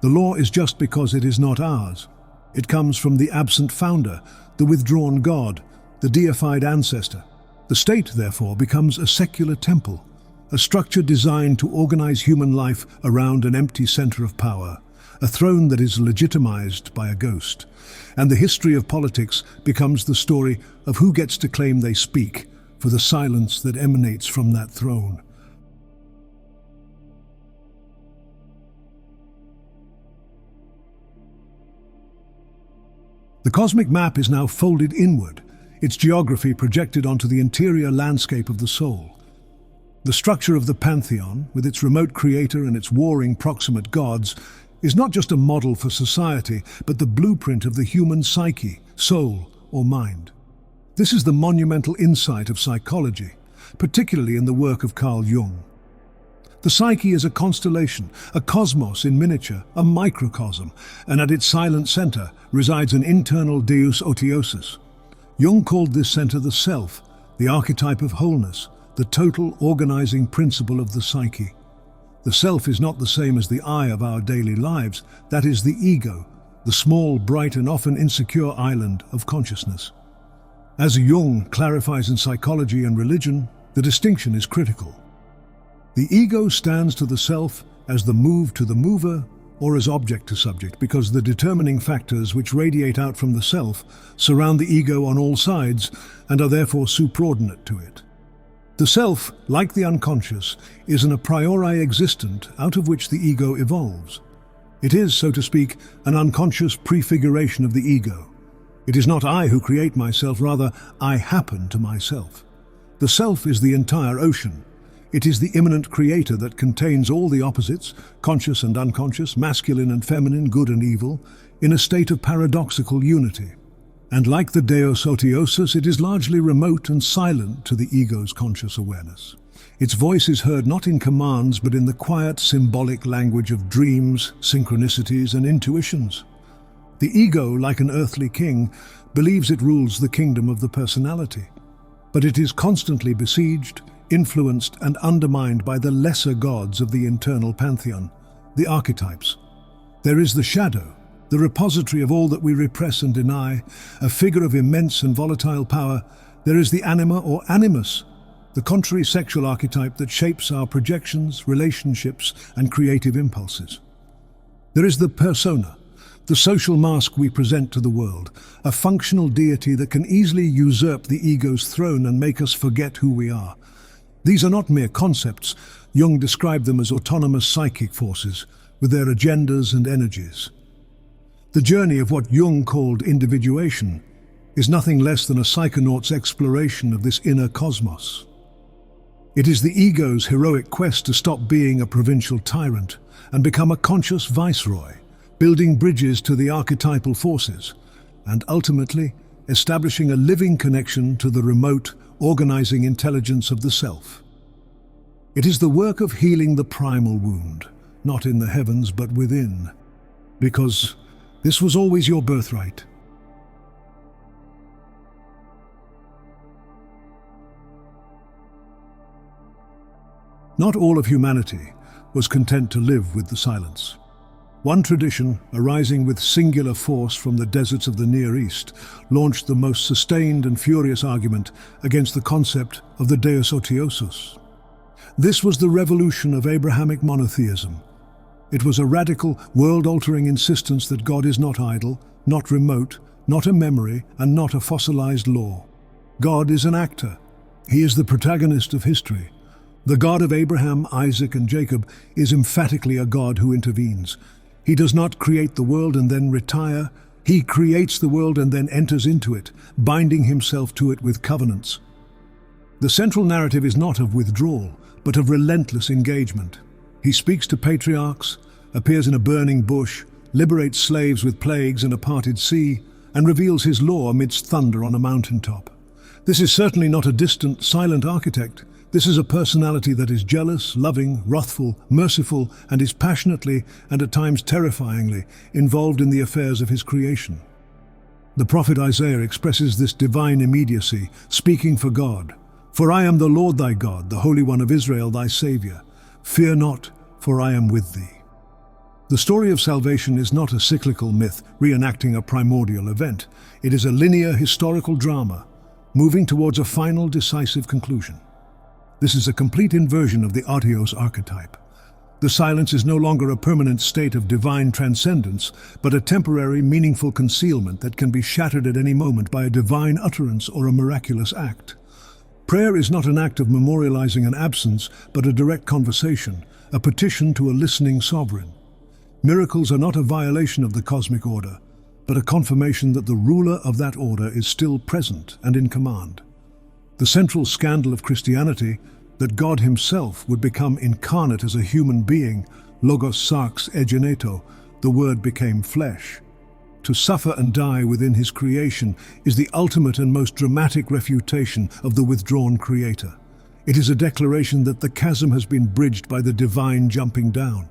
S1: The law is just because it is not ours. It comes from the absent founder, the withdrawn God, the deified ancestor. The state, therefore, becomes a secular temple, a structure designed to organize human life around an empty center of power, a throne that is legitimized by a ghost. And the history of politics becomes the story of who gets to claim they speak for the silence that emanates from that throne. The cosmic map is now folded inward, its geography projected onto the interior landscape of the soul. The structure of the pantheon, with its remote creator and its warring proximate gods, is not just a model for society, but the blueprint of the human psyche, soul, or mind. This is the monumental insight of psychology, particularly in the work of Carl Jung. The psyche is a constellation, a cosmos in miniature, a microcosm, and at its silent center resides an internal Deus Otiosus. Jung called this center the self, the archetype of wholeness, the total organizing principle of the psyche. The self is not the same as the I of our daily lives. That is the ego, the small, bright, and often insecure island of consciousness. As Jung clarifies in Psychology and Religion, the distinction is critical. The ego stands to the self as the move to the mover or as object to subject, because the determining factors which radiate out from the self surround the ego on all sides and are therefore supraordinate to it. The self, like the unconscious, is an a priori existent out of which the ego evolves. It is, so to speak, an unconscious prefiguration of the ego. It is not I who create myself, rather, I happen to myself. The self is the entire ocean. It is the immanent creator that contains all the opposites, conscious and unconscious, masculine and feminine, good and evil, in a state of paradoxical unity. And like the Deus Otiosus, it is largely remote and silent to the ego's conscious awareness. Its voice is heard not in commands, but in the quiet, symbolic language of dreams, synchronicities, and intuitions. The ego, like an earthly king, believes it rules the kingdom of the personality. But it is constantly besieged, influenced, and undermined by the lesser gods of the internal pantheon, the archetypes. There is the shadow, the repository of all that we repress and deny, a figure of immense and volatile power. There is the anima or animus, the contrary sexual archetype that shapes our projections, relationships, and creative impulses. There is the persona, the social mask we present to the world, a functional deity that can easily usurp the ego's throne and make us forget who we are. These are not mere concepts. Jung described them as autonomous psychic forces, with their agendas and energies. The journey of what Jung called individuation is nothing less than a psychonaut's exploration of this inner cosmos. It is the ego's heroic quest to stop being a provincial tyrant and become a conscious viceroy, building bridges to the archetypal forces, and ultimately establishing a living connection to the remote, organizing intelligence of the self. It is the work of healing the primal wound, not in the heavens but within, because this was always your birthright. Not all of humanity was content to live with the silence. One tradition, arising with singular force from the deserts of the Near East, launched the most sustained and furious argument against the concept of the Deus Otiosus. This was the revolution of Abrahamic monotheism. It was a radical, world-altering insistence that God is not idle, not remote, not a memory, and not a fossilized law. God is an actor. He is the protagonist of history. The God of Abraham, Isaac, and Jacob is emphatically a God who intervenes. He does not create the world and then retire. He creates the world and then enters into it, binding himself to it with covenants. The central narrative is not of withdrawal, but of relentless engagement. He speaks to patriarchs, appears in a burning bush, liberates slaves with plagues and a parted sea, and reveals his law amidst thunder on a mountaintop. This is certainly not a distant, silent architect. This is a personality that is jealous, loving, wrathful, merciful, and is passionately, and at times terrifyingly, involved in the affairs of his creation. The prophet Isaiah expresses this divine immediacy, speaking for God. "For I am the Lord thy God, the Holy One of Israel, thy Saviour. Fear not, for I am with thee." The story of salvation is not a cyclical myth reenacting a primordial event. It is a linear historical drama, moving towards a final decisive conclusion. This is a complete inversion of the Otiosus archetype. The silence is no longer a permanent state of divine transcendence, but a temporary, meaningful concealment that can be shattered at any moment by a divine utterance or a miraculous act. Prayer is not an act of memorializing an absence, but a direct conversation, a petition to a listening sovereign. Miracles are not a violation of the cosmic order, but a confirmation that the ruler of that order is still present and in command. The central scandal of Christianity, that God himself would become incarnate as a human being, logos sarx egeneto, the word became flesh. To suffer and die within his creation is the ultimate and most dramatic refutation of the withdrawn creator. It is a declaration that the chasm has been bridged by the divine jumping down.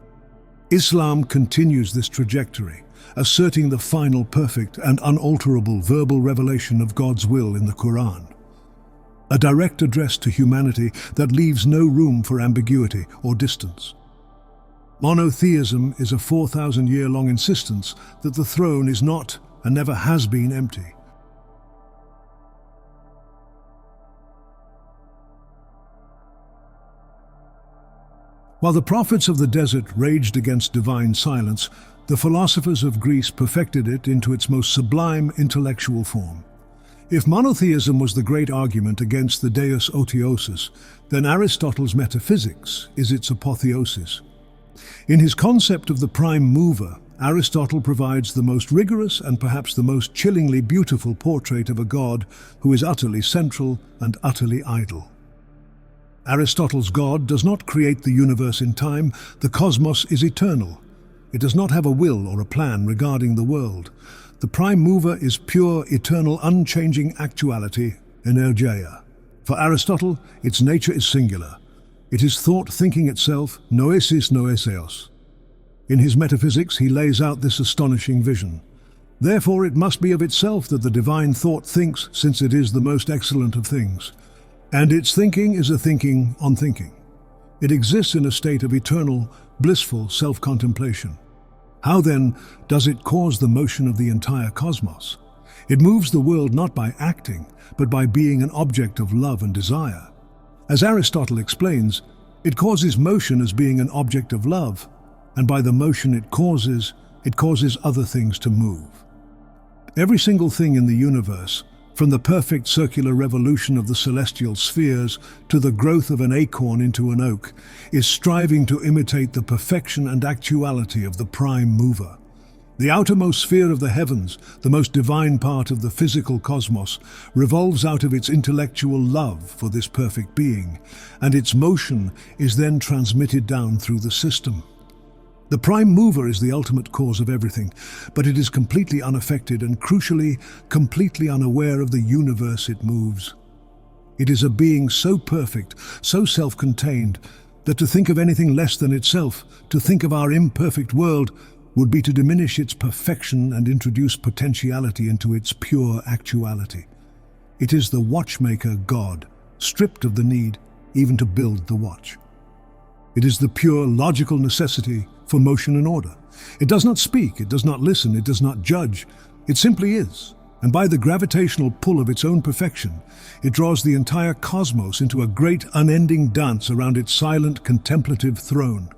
S1: Islam continues this trajectory, asserting the final, perfect and unalterable verbal revelation of God's will in the Quran. A direct address to humanity that leaves no room for ambiguity or distance. Monotheism is a 4,000-year-long insistence that the throne is not and never has been empty. While the prophets of the desert raged against divine silence, the philosophers of Greece perfected it into its most sublime intellectual form. If monotheism was the great argument against the Deus Otiosus, then Aristotle's metaphysics is its apotheosis. In his concept of the prime mover, Aristotle provides the most rigorous and perhaps the most chillingly beautiful portrait of a god who is utterly central and utterly idle. Aristotle's God does not create the universe in time. The cosmos is eternal. It does not have a will or a plan regarding the world. The prime mover is pure, eternal, unchanging actuality, energeia. For Aristotle, its nature is singular. It is thought thinking itself, noesis noeseos. In his metaphysics, he lays out this astonishing vision. Therefore, it must be of itself that the divine thought thinks, since it is the most excellent of things. And its thinking is a thinking on thinking. It exists in a state of eternal, blissful self-contemplation. How then does it cause the motion of the entire cosmos? It moves the world not by acting, but by being an object of love and desire. As Aristotle explains, it causes motion as being an object of love, and by the motion it causes other things to move. Every single thing in the universe, from the perfect circular revolution of the celestial spheres to the growth of an acorn into an oak, is striving to imitate the perfection and actuality of the prime mover. The outermost sphere of the heavens, the most divine part of the physical cosmos, revolves out of its intellectual love for this perfect being, and its motion is then transmitted down through the system. The prime mover is the ultimate cause of everything, but it is completely unaffected and, crucially, completely unaware of the universe it moves. It is a being so perfect, so self-contained, that to think of anything less than itself, to think of our imperfect world, would be to diminish its perfection and introduce potentiality into its pure actuality. It is the watchmaker God, stripped of the need even to build the watch. It is the pure logical necessity for motion and order. It does not speak, it does not listen, it does not judge. It simply is, and by the gravitational pull of its own perfection, it draws the entire cosmos into a great unending dance around its silent contemplative throne.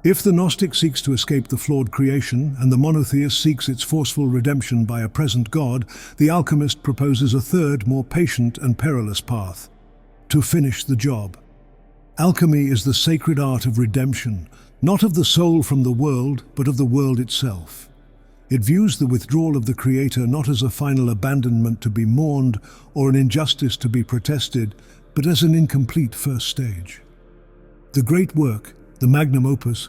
S1: If the Gnostic seeks to escape the flawed creation and the monotheist seeks its forceful redemption by a present God, the alchemist proposes a third, more patient and perilous path: to finish the job. Alchemy is the sacred art of redemption, not of the soul from the world, but of the world itself. It views the withdrawal of the Creator not as a final abandonment to be mourned or an injustice to be protested, but as an incomplete first stage. The great work, the magnum opus,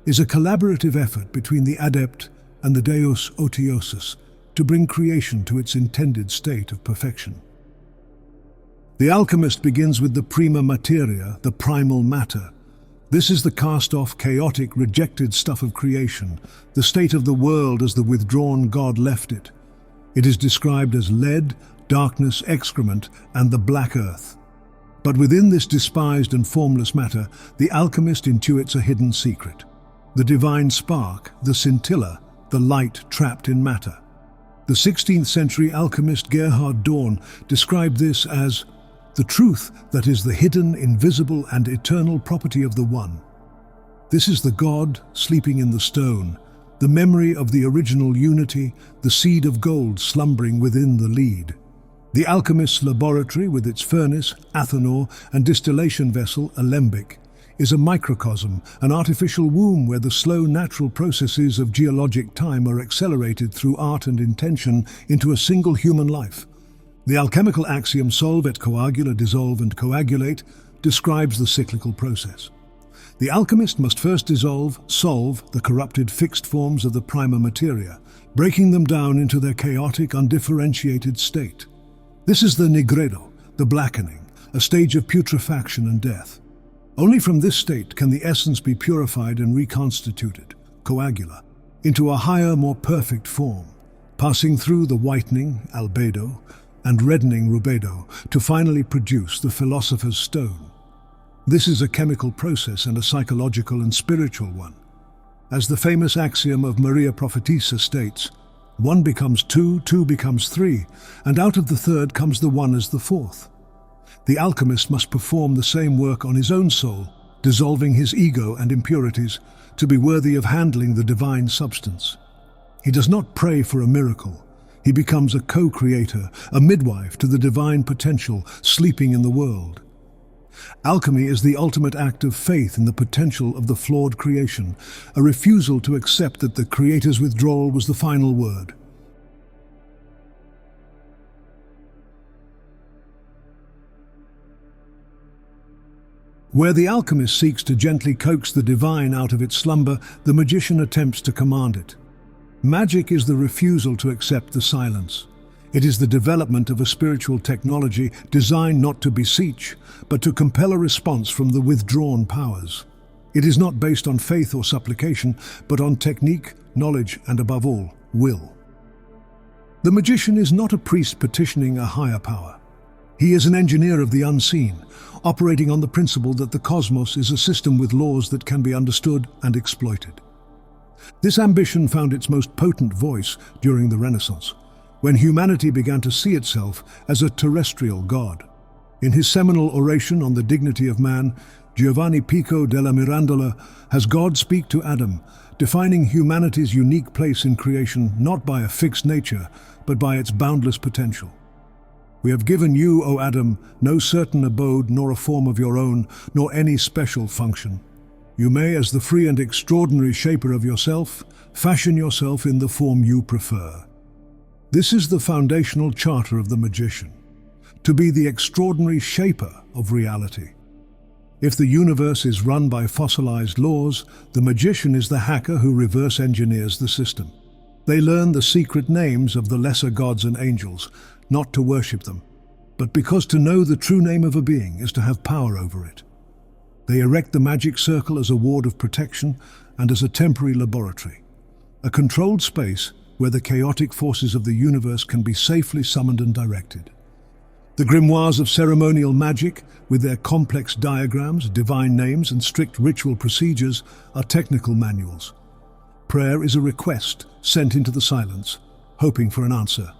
S1: is a collaborative effort between the adept and the Deus Otiosus to bring creation to its intended state of perfection. The alchemist begins with the prima materia, the primal matter. This is the cast-off, chaotic, rejected stuff of creation, the state of the world as the withdrawn God left it. It is described as lead, darkness, excrement, and the black earth. But within this despised and formless matter, the alchemist intuits a hidden secret. The divine spark, the scintilla, the light trapped in matter. The 16th century alchemist Gerhard Dorn described this as the truth that is the hidden, invisible, and eternal property of the One. This is the God sleeping in the stone, the memory of the original unity, the seed of gold slumbering within the lead. The alchemist's laboratory, with its furnace, athanor, and distillation vessel, alembic, is a microcosm, an artificial womb where the slow natural processes of geologic time are accelerated through art and intention into a single human life. The alchemical axiom solve et coagula, dissolve and coagulate, describes the cyclical process. The alchemist must first dissolve, solve the corrupted fixed forms of the prima materia, breaking them down into their chaotic, undifferentiated state. This is the nigredo, the blackening, a stage of putrefaction and death. Only from this state can the essence be purified and reconstituted, coagula, into a higher, more perfect form, passing through the whitening, albedo, and reddening rubedo, to finally produce the philosopher's stone. This is a chemical process and a psychological and spiritual one. As the famous axiom of Maria Prophetessa states, one becomes two, two becomes three, and out of the third comes the one as the fourth. The alchemist must perform the same work on his own soul, dissolving his ego and impurities, to be worthy of handling the divine substance. He does not pray for a miracle. He becomes a co-creator, a midwife to the divine potential sleeping in the world. Alchemy is the ultimate act of faith in the potential of the flawed creation, a refusal to accept that the Creator's withdrawal was the final word. Where the alchemist seeks to gently coax the divine out of its slumber, the magician attempts to command it. Magic is the refusal to accept the silence. It is the development of a spiritual technology designed not to beseech, but to compel a response from the withdrawn powers. It is not based on faith or supplication, but on technique, knowledge, and above all, will. The magician is not a priest petitioning a higher power. He is an engineer of the unseen, operating on the principle that the cosmos is a system with laws that can be understood and exploited. This ambition found its most potent voice during the Renaissance, when humanity began to see itself as a terrestrial god. In his seminal oration on the dignity of man, Giovanni Pico della Mirandola has God speak to Adam, defining humanity's unique place in creation not by a fixed nature, but by its boundless potential. We have given you, O Adam, no certain abode nor a form of your own, nor any special function. You may, as the free and extraordinary shaper of yourself, fashion yourself in the form you prefer. This is the foundational charter of the magician, to be the extraordinary shaper of reality. If the universe is run by fossilized laws, the magician is the hacker who reverse engineers the system. They learn the secret names of the lesser gods and angels, not to worship them, but because to know the true name of a being is to have power over it. They erect the magic circle as a ward of protection and as a temporary laboratory, a controlled space where the chaotic forces of the universe can be safely summoned and directed. The grimoires of ceremonial magic, with their complex diagrams, divine names, and strict ritual procedures, are technical manuals. Prayer is a request sent into the silence, hoping for an answer.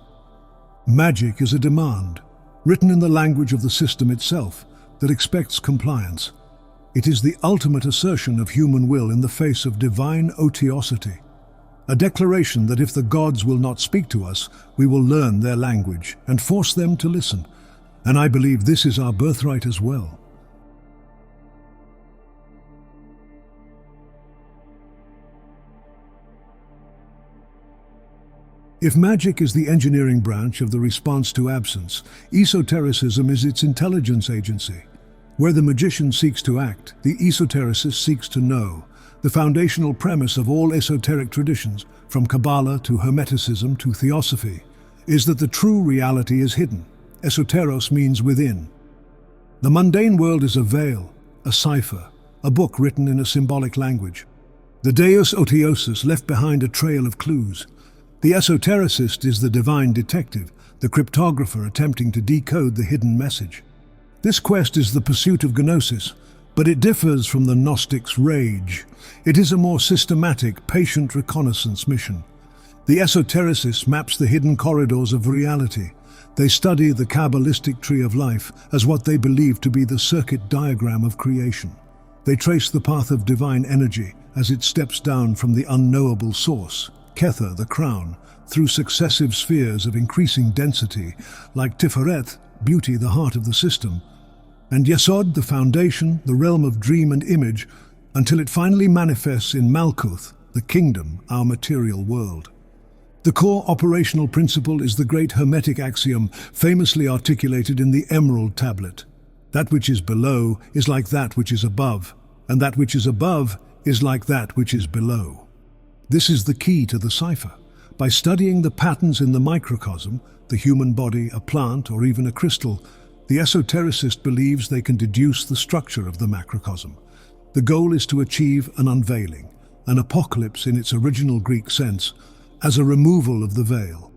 S1: Magic is a demand, written in the language of the system itself, that expects compliance. It is the ultimate assertion of human will in the face of divine otiosity, a declaration that if the gods will not speak to us, we will learn their language and force them to listen. And I believe this is our birthright as well. If magic is the engineering branch of the response to absence, esotericism is its intelligence agency. Where the magician seeks to act, the esotericist seeks to know. The foundational premise of all esoteric traditions, from Kabbalah to Hermeticism to Theosophy, is that the true reality is hidden. Esoteros means within. The mundane world is a veil, a cipher, a book written in a symbolic language. The Deus Otiosus left behind a trail of clues. The esotericist is the divine detective, the cryptographer attempting to decode the hidden message. This quest is the pursuit of Gnosis, but it differs from the Gnostic's rage. It is a more systematic, patient reconnaissance mission, The Esotericists maps the hidden corridors of reality. They study the Kabbalistic tree of life as what they believe to be the circuit diagram of creation. They trace the path of divine energy as it steps down from the unknowable source, Kether, the crown, through successive spheres of increasing density, like Tiferet, beauty, the heart of the system, and Yesod, the foundation, the realm of dream and image, until it finally manifests in Malkuth, the kingdom, our material world. The core operational principle is the great Hermetic axiom famously articulated in the Emerald Tablet. That which is below is like that which is above, and that which is above is like that which is below. This is the key to the cipher. By studying the patterns in the microcosm, the human body, a plant, or even a crystal, the esotericist believes they can deduce the structure of the macrocosm. The goal is to achieve an unveiling, an apocalypse in its original Greek sense, as a removal of the veil.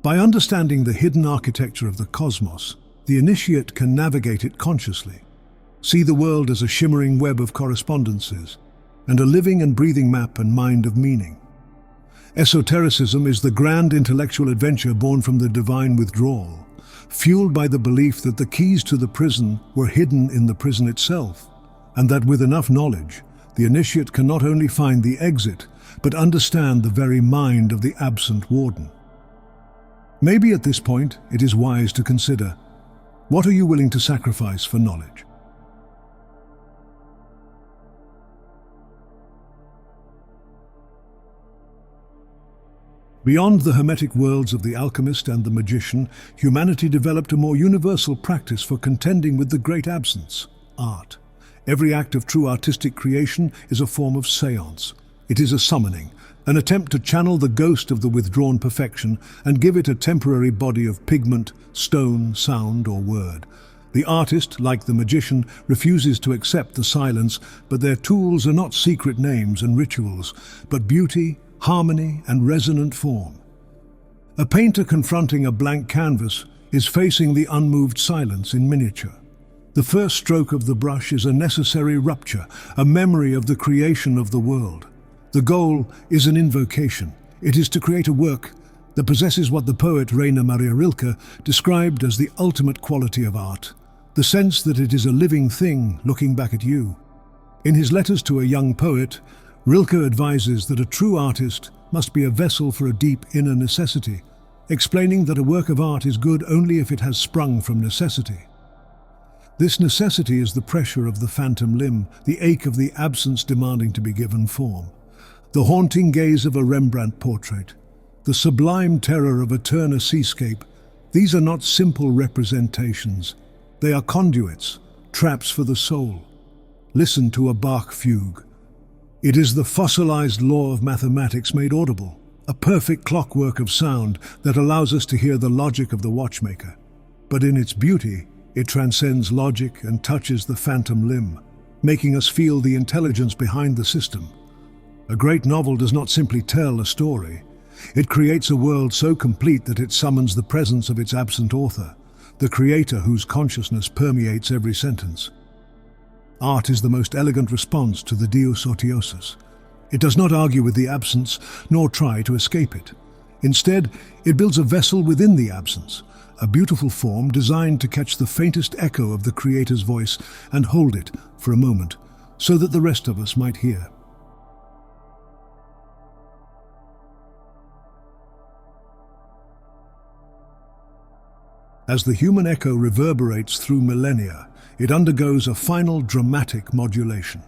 S1: By understanding the hidden architecture of the cosmos, the initiate can navigate it consciously, see the world as a shimmering web of correspondences, and a living and breathing map and mind of meaning. Esotericism is the grand intellectual adventure born from the divine withdrawal, fueled by the belief that the keys to the prison were hidden in the prison itself, and that with enough knowledge, the initiate can not only find the exit, but understand the very mind of the absent warden. Maybe at this point, it is wise to consider, what are you willing to sacrifice for knowledge? Beyond the hermetic worlds of the alchemist and the magician, humanity developed a more universal practice for contending with the great absence, art. Every act of true artistic creation is a form of seance. It is a summoning, an attempt to channel the ghost of the withdrawn perfection and give it a temporary body of pigment, stone, sound, or word. The artist, like the magician, refuses to accept the silence, but their tools are not secret names and rituals, but beauty, harmony, and resonant form. A painter confronting a blank canvas is facing the unmoved silence in miniature. The first stroke of the brush is a necessary rupture, a memory of the creation of the world. The goal is an invocation. It is to create a work that possesses what the poet Rainer Maria Rilke described as the ultimate quality of art, the sense that it is a living thing looking back at you. In his letters to a young poet, Rilke advises that a true artist must be a vessel for a deep inner necessity, explaining that a work of art is good only if it has sprung from necessity. This necessity is the pressure of the phantom limb, the ache of the absence demanding to be given form, the haunting gaze of a Rembrandt portrait, the sublime terror of a Turner seascape. These are not simple representations. They are conduits, traps for the soul. Listen to a Bach fugue. It is the fossilized law of mathematics made audible, a perfect clockwork of sound that allows us to hear the logic of the watchmaker. But in its beauty, it transcends logic and touches the phantom limb, making us feel the intelligence behind the system. A great novel does not simply tell a story. It creates a world so complete that it summons the presence of its absent author, the creator whose consciousness permeates every sentence. Art is the most elegant response to the Deus Otiosus. It does not argue with the absence, nor try to escape it. Instead, it builds a vessel within the absence, a beautiful form designed to catch the faintest echo of the Creator's voice and hold it for a moment, so that the rest of us might hear. As the human echo reverberates through millennia, it undergoes a final dramatic modulation.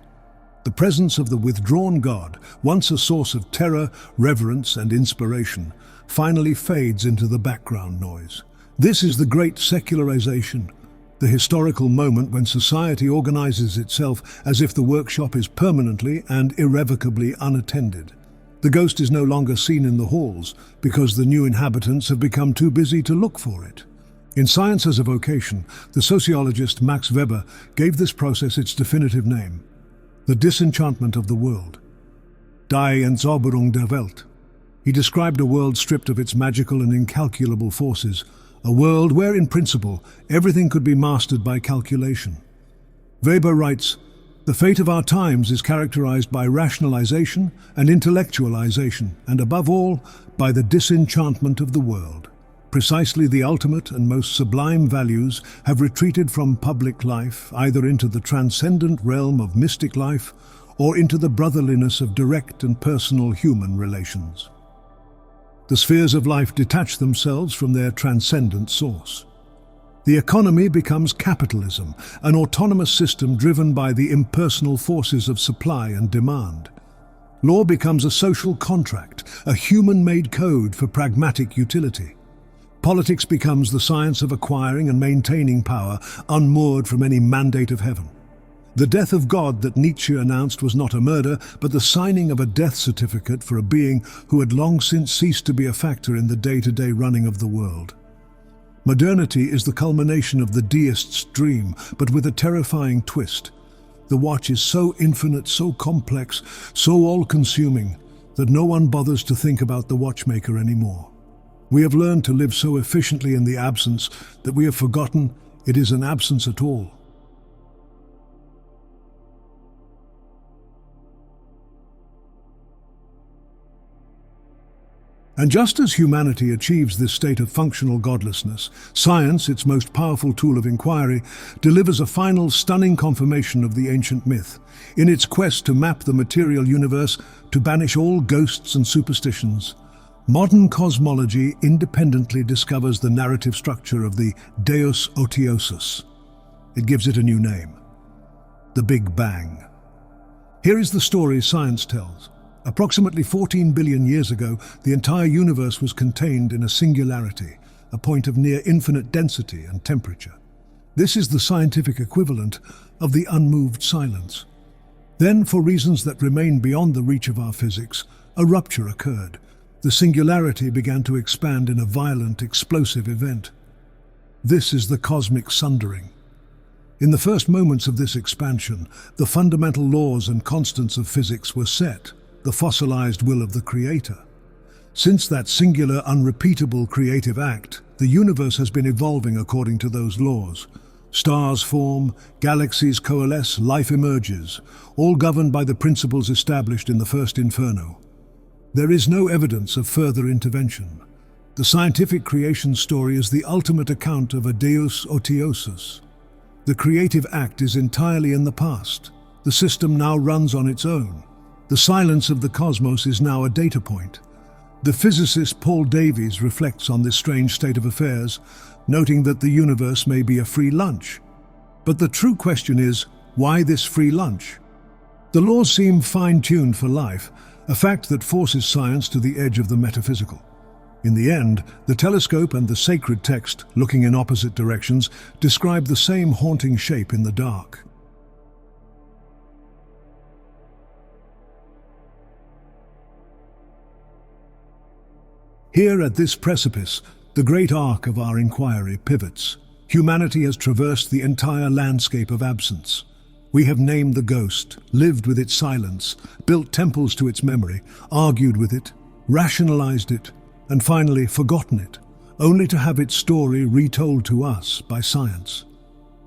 S1: The presence of the withdrawn God, once a source of terror, reverence, and inspiration, finally fades into the background noise. This is the great secularization, the historical moment when society organizes itself as if the workshop is permanently and irrevocably unattended. The ghost is no longer seen in the halls because the new inhabitants have become too busy to look for it. In Science as a Vocation, the sociologist Max Weber gave this process its definitive name, the disenchantment of the world, Die Entzauberung der Welt. He described a world stripped of its magical and incalculable forces, a world where, in principle, everything could be mastered by calculation. Weber writes, The fate of our times is characterized by rationalization and intellectualization, and above all, by the disenchantment of the world. Precisely the ultimate and most sublime values have retreated from public life, either into the transcendent realm of mystic life or into the brotherliness of direct and personal human relations. The spheres of life detach themselves from their transcendent source. The economy becomes capitalism, an autonomous system driven by the impersonal forces of supply and demand. Law becomes a social contract, a human-made code for pragmatic utility. Politics becomes the science of acquiring and maintaining power, unmoored from any mandate of heaven. The death of God that Nietzsche announced was not a murder, but the signing of a death certificate for a being who had long since ceased to be a factor in the day-to-day running of the world. Modernity is the culmination of the deist's dream, but with a terrifying twist. The watch is so infinite, so complex, so all-consuming, that no one bothers to think about the watchmaker anymore. We have learned to live so efficiently in the absence that we have forgotten it is an absence at all. And just as humanity achieves this state of functional godlessness, science, its most powerful tool of inquiry, delivers a final stunning confirmation of the ancient myth. In its quest to map the material universe, to banish all ghosts and superstitions, modern cosmology independently discovers the narrative structure of the Deus Otiosus. It gives it a new name: the Big Bang. Here is the story science tells. Approximately 14 billion years ago, the entire universe was contained in a singularity, a point of near infinite density and temperature. This is the scientific equivalent of the unmoved silence. Then, for reasons that remain beyond the reach of our physics, a rupture occurred. The singularity began to expand in a violent, explosive event. This is the cosmic sundering. In the first moments of this expansion, the fundamental laws and constants of physics were set, the fossilized will of the Creator. Since that singular, unrepeatable creative act, the universe has been evolving according to those laws. Stars form, galaxies coalesce, life emerges, all governed by the principles established in the first inferno. There is no evidence of further intervention. The scientific creation story is the ultimate account of a Deus Otiosus. The creative act is entirely in the past. The system now runs on its own. The silence of the cosmos is now a data point. The physicist Paul Davies reflects on this strange state of affairs, noting that the universe may be a free lunch. But the true question is, why this free lunch? The laws seem fine-tuned for life, a fact that forces science to the edge of the metaphysical. In the end, the telescope and the sacred text, looking in opposite directions, describe the same haunting shape in the dark. Here at this precipice, the great arc of our inquiry pivots. Humanity has traversed the entire landscape of absence. We have named the ghost, lived with its silence, built temples to its memory, argued with it, rationalized it, and finally forgotten it, only to have its story retold to us by science.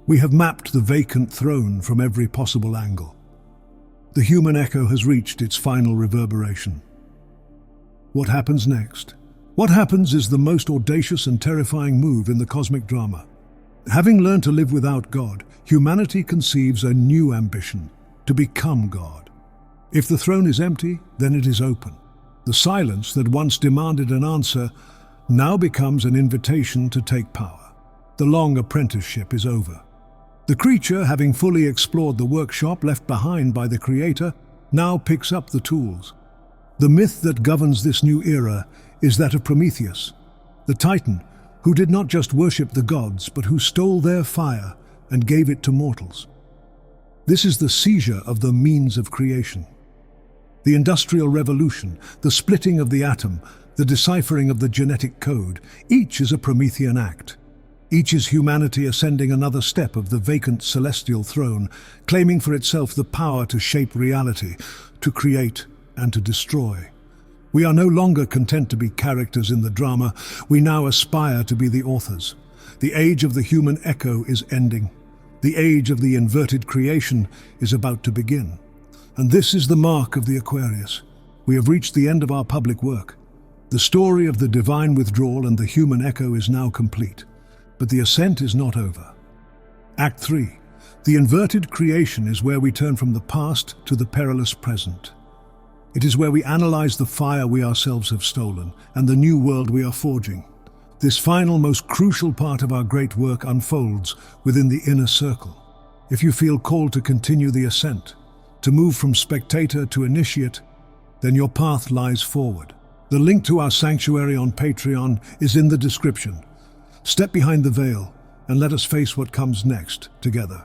S1: We have mapped the vacant throne from every possible angle. The human echo has reached its final reverberation. What happens next? What happens is the most audacious and terrifying move in the cosmic drama. Having learned to live without God, humanity conceives a new ambition: to become God. If the throne is empty, then it is open. The silence that once demanded an answer now becomes an invitation to take power. The long apprenticeship is over. The creature, having fully explored the workshop left behind by the Creator, now picks up the tools. The myth that governs this new era is that of Prometheus, the Titan, who did not just worship the gods, but who stole their fire and gave it to mortals. This is the seizure of the means of creation. The Industrial Revolution, the splitting of the atom, the deciphering of the genetic code, each is a Promethean act. Each is humanity ascending another step of the vacant celestial throne, claiming for itself the power to shape reality, to create and to destroy. We are no longer content to be characters in the drama, we now aspire to be the authors. The age of the human echo is ending. The age of the inverted creation is about to begin. And this is the mark of the Aquarius. We have reached the end of our public work. The story of the divine withdrawal and the human echo is now complete. But the ascent is not over. Act 3. The inverted creation is where we turn from the past to the perilous present. It is where we analyze the fire we ourselves have stolen and the new world we are forging. This final, most crucial part of our great work unfolds within the inner circle. If you feel called to continue the ascent, to move from spectator to initiate, then your path lies forward. The link to our sanctuary on Patreon is in the description. Step behind the veil and let us face what comes next together.